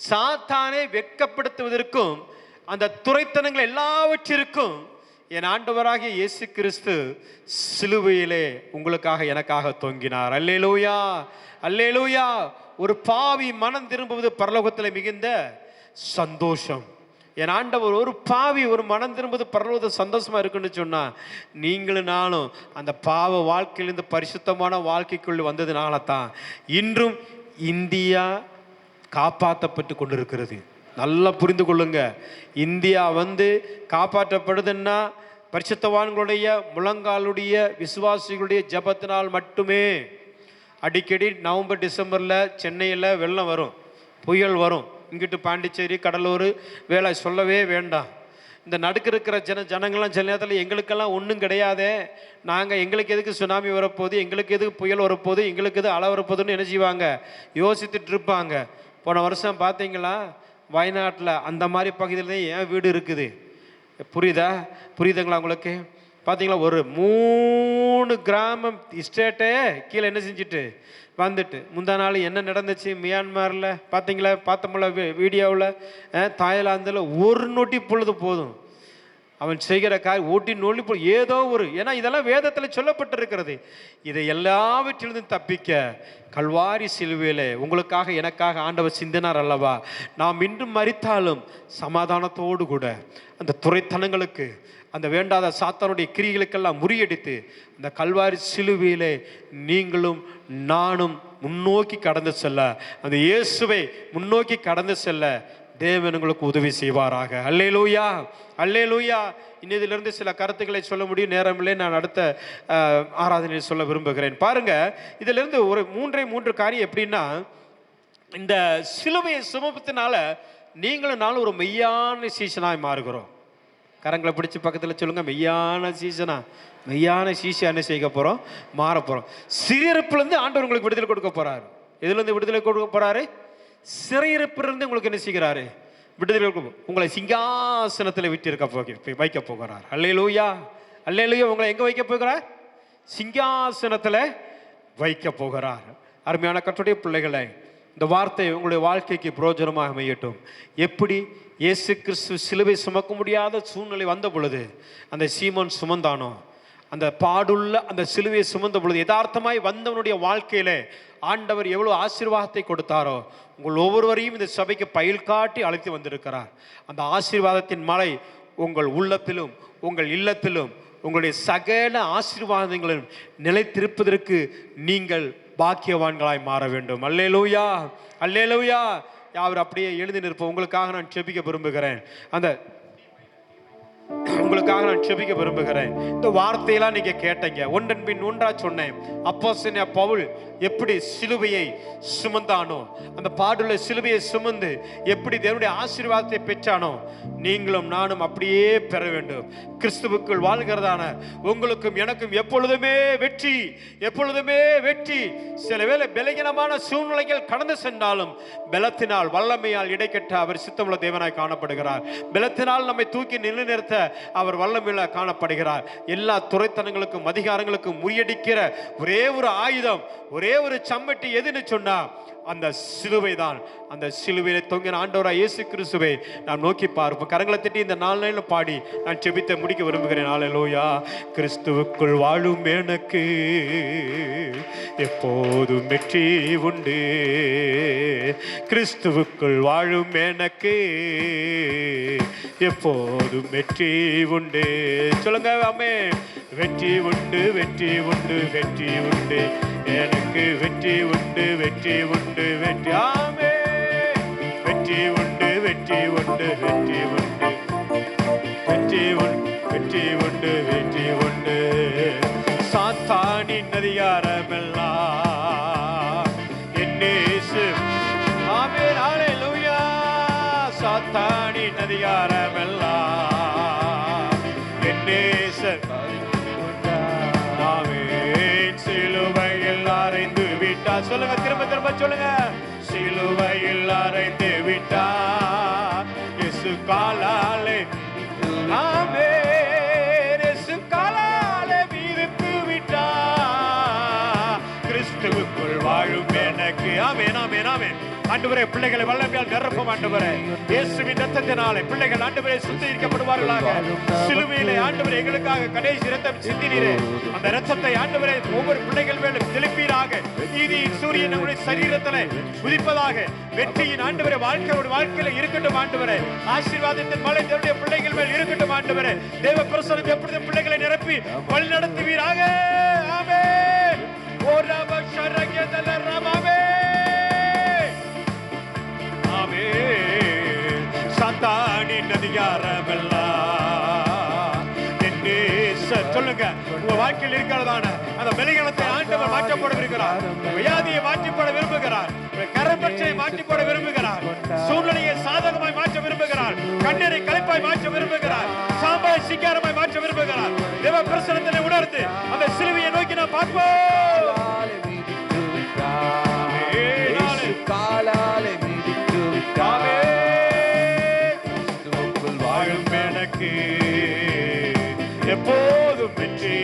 சாத்தானை வெட்கப்படுத்துவதற்கும் அந்த துரைத்தனங்கள் எல்லாவற்றிற்கும் என் ஆண்டவராகிய இயேசு கிறிஸ்து சிலுவையிலே உங்களுக்காக எனக்காக தொங்கினார். அல்லேலூயா, அல்லேலூயா. ஒரு பாவி மனம் திரும்புவது பரலோகத்தில் மிகுந்த சந்தோஷம். என் ஆண்டவர் ஒரு பாவி ஒரு மனம் திரும்புவது பரலோகத்தில் சந்தோஷமா இருக்குன்னு சொன்னா, நீங்களும் நானும் அந்த பாவ வாழ்க்கையிலிருந்து பரிசுத்தமான வாழ்க்கைக்குள் வந்ததுனால தான் இன்றும் இந்தியா காப்பாற்றப்பட்டு கொண்டிருக்கிறது. நல்லா புரிந்து கொள்ளுங்க. இந்தியா காப்பாற்றப்படுதுன்னா பரிசுத்தவான்களுடைய முழங்காலுடைய விசுவாசிகளுடைய ஜபத்தினால் மட்டுமே. அடிக்கடி நவம்பர் டிசம்பரில் சென்னையில் வெள்ளம் வரும், புயல் வரும். இங்கிட்டு பாண்டிச்சேரி, கடலூர், வேலை சொல்லவே வேண்டாம். இந்த நடுக்க இருக்கிற ஜனங்கள்லாம் சில நேரத்தில் எங்களுக்கெல்லாம் ஒன்றும் கிடையாதே, எங்களுக்கு எதுக்கு சுனாமி வரப்போகுது, எங்களுக்கு எதுக்கு புயல் வரப்போகுது, எங்களுக்கு எது அலை வரப்போகுதுன்னு என்ன செய்வாங்க, யோசித்துட்டு இருப்பாங்க. போன வருஷம் பார்த்தீங்களா, வயநாட்டில் அந்த மாதிரி பகுதியில் தான் என் வீடு இருக்குது. புரியுதுங்களா உங்களுக்கு? பார்த்தீங்களா, ஒரு 3 கிராமம் ஸ்டேட்டே கீழே என்ன செஞ்சுட்டு வந்துட்டு. முந்தா நாள் என்ன நடந்துச்சு மியான்மரில் பார்த்தீங்களா, பார்த்தோம்ல வீடியோவில். தாய்லாந்தில் ஒரு நொட்டி பொழுது போதும் அவன் செய்கிற ஓட்டி நொல்லி ஏதோ ஒரு, ஏன்னா இதெல்லாம் வேதத்தில் சொல்லப்பட்டிருக்கிறது. இதை எல்லாவற்றிலிருந்து தப்பிக்க கல்வாரி சிலுவையிலே உங்களுக்காக எனக்காக ஆண்டவர் சிந்தினார் அல்லவா. நாம் இன்றும் மரித்தாலும் சமாதானத்தோடு கூட அந்த துரைத்தனங்களுக்கு, அந்த வேண்டாத சாத்தானுடைய கிரிகளுக்கெல்லாம் முறியடித்து அந்த கல்வாரி சிலுவையிலே நீங்களும் நானும் முன்னோக்கி கடந்து செல்ல, அந்த இயேசுவை முன்னோக்கி கடந்து செல்ல தேவன் உங்களுக்கு உதவி செய்வாராக. அல்லேலூயா, அல்லேலூயா. இன்னிலிருந்து சில கருத்துக்களை சொல்ல முடியும், நேரமில்லை. நான் அடுத்த ஆராதனையில் சொல்ல விரும்புகிறேன். பாருங்க, இதிலிருந்து ஒரு 3 காரியம் எப்படின்னா, இந்த சிலுவையை சுமப்பத்தினால நீங்களும் நானும் ஒரு மெய்யான சீசனாய் மாறுகிறோம். கரங்களை பிடிச்சி பக்கத்தில் சொல்லுங்க, மெய்யான சீசனா, மெய்யான சீசா என்ன செய்ய போகிறோம், மாற போகிறோம். சிறையிருப்பிலிருந்து ஆண்டவர் உங்களுக்கு விடுதலை கொடுக்க போகிறாரு. எதுலேருந்து விடுதலை கொடுக்க போகிறாரு? சிறையிருப்பிலிருந்து உங்களுக்கு என்ன செய்கிறாரு, விடுதலை கொடுக்க. உங்களை சிங்காசனத்தில் வைக்க போகிறார். அல்லேலூயா, அல்லேலூயா. உங்களை எங்கே வைக்க போகிறார்? சிங்காசனத்தில் வைக்க போகிறார். அருமையான கர்த்தருடைய பிள்ளைகளை, இந்த வார்த்தை உங்களுடைய வாழ்க்கைக்கு பிரயோஜனமாக அமையட்டும். எப்படி இயேசு கிறிஸ்து சிலுவை சுமக்க முடியாத சூழ்நிலை வந்த பொழுது அந்த சீமோன் சுமந்தானோ, அந்த பாடுள்ள அந்த சிலுவையை சுமந்த பொழுது யதார்த்தமாய் வந்தவனுடைய வாழ்க்கையிலே ஆண்டவர் எவ்வளவு ஆசீர்வாதத்தை கொடுத்தாரோ, உங்கள் ஒவ்வொருவரையும் இந்த சபைக்கு பயில் காட்டி அழைத்து வந்திருக்கிறார். அந்த ஆசீர்வாதத்தின் மழை உங்கள் உள்ளத்திலும் உங்கள் இல்லத்திலும் உங்களுடைய சகல ஆசீர்வாதங்களும் நிலைத்திருப்பதற்கு நீங்கள் பாக்கியவான்களாய் மாற வேண்டும். அல்லேலூயா, அல்லேலூயா. யாவர் அப்படியே எழுதி நிற்போம். உங்களுக்காக நான் செபிக்க விரும்புகிறேன். உங்களுக்காக நான் செபிக்க விரும்புகிறேன். இந்த வார்த்தையெல்லாம் நீங்க கேட்டீங்க, ஒன்றன் பின் ஒன்றா சொன்னேன். அப்போஸ்தலனாகிய பவுல் எப்படி சிலுவையை சுமந்தானோ, அந்த பாடுள்ள சிலுவையை சுமந்து எப்படி தேவனுடைய ஆசீர்வாதத்தை பெற்றானோ, நீங்களும் நானும் அப்படியே பெற வேண்டும். கிறிஸ்துவுக்குள் வாழ்கிறதான உங்களுக்கும் எனக்கும் எப்பொழுதுமே வெற்றி, எப்பொழுதுமே வெற்றி. சில வேளை பலகீனமான சூழ்நிலைகள் கடந்து சென்றாலும் பலத்தினால் வல்லமையால் இடைக்கட்ட அவர் சித்தமுள்ள தேவனாய் காணப்படுகிறார். பலத்தினால் நம்மை தூக்கி நிலைநிறுத்த அவர் வல்லமையில காணப்படுகிறார். எல்லா துரைத்தனங்களுக்கும் அதிகாரங்களுக்கும் முறியடிக்கிற ஒரே ஒரு ஆயுதம், ஒரே ஒரு சம்மட்டி எதுன்னு சொன்னா அந்த சிலுவை தான். அந்த சிலுவையை தொங்கின ஆண்டவராய் இயேசு கிறிஸ்துவை நாம் நோக்கி பார்ப்போம். கரங்களை தட்டி இந்த 4 நாளில் பாடி நான் செபித்த முடிக்க விரும்புகிறேன். அல்லேலூயா. கிறிஸ்துவுக்குள் வாழும் எனக்கு எப்போதும் வெற்றி உண்டு. கிறிஸ்துவுக்குள் வாழும் எனக்கு எப்போதும் வெற்றி உண்டு. சொல்லுங்க, ஆமென். வெற்றி உண்டு, வெற்றி உண்டு, வெற்றி உண்டு, எனக்கு வெற்றி உண்டு, வெற்றி உண்டு, வெற்றி. ஆமென். வெற்றி உண்டு, வெற்றி உண்டு, வெற்றி உண்டு, வெற்றி உண்டு, வெற்றி உண்டு, வெற்றி உண்டு. சாத்தானின் அதிகாரமெல்லாம் அதிகாரமெல்லாம் என் நேசர் ஆமென். சிலுவையில் அறைந்து விட்டார். சொல்லுங்க, திரும்ப திரும்ப சொல்லுங்க. சிலுவையில் அறைந்து விட்டார் இயேசு காலாலே. ஆமென். இயேசு காலாலே மீதித்து விட்டார் கிறிஸ்துவுக்குள் வாழும் எனக்கு. ஆமென், ஆமென், ஆமென். ஆண்டவரே, பிள்ளைகளை வல்லமையால் நிரப்பும் ஆண்டவரே. இயேசுவின் இரத்தத்தினாலே பிள்ளைகள் ஆண்டவரே சுத்திகரிக்கப்படுவார்களாக. சிலுவையிலே ஆண்டவரே எங்களுக்காக கடைசி இரத்தம் சிந்தினீரே. அந்த இரத்தத்தை ஆண்டவரே ஒவ்வொரு பிள்ளைகள் மேலும் தெளிப்பீராக. நீதியின் சூரியன் நம்முடைய சரீரத்திலே உதிப்பதாக. வெற்றியின் ஆண்டவரே வாழ்க்கையில இருக்கட்டும் ஆண்டவரே. ஆசீர்வாதத்தின் மழை தேவனுடைய பிள்ளைகள் மேல் இருக்கட்டும் ஆண்டவரே. தேவ பிரசன்னம் எப்பொழுதும் பிள்ளைகளை நிரப்பி வழி நடத்துவீராக. ஆமென். ஓ ரப ஷரகதல ரபாவே. ஆமென். சாத்தானின் அதிகாரமெல்லாம் என் நேசர். சொல்லுங்க, உங்க வாழ்க்கையில் இருக்கிறதான அந்த வெளிகளத்தை ஆண்டவர் மாற்ற போட விரும்புகிறார். வியாதியை மாற்றி போட விரும்புகிறார். கரம்பற்றை மாற்றி போட விரும்புகிறார். சூழ்நிலையை சாதகமாய் மாற்ற விரும்புகிறார். கண்ணீரை களைப்பாய் மாற்ற விரும்புகிறார். சாம்பாய் சிங்காரமாய் மாற்ற விரும்புகிறார். தேவ பிரசன்னத்தை உணர்ந்து அந்த சிலுவையை நோக்கி நாம் பார்ப்போம். வாழும் எனக்கு எப்போதும் வெற்றி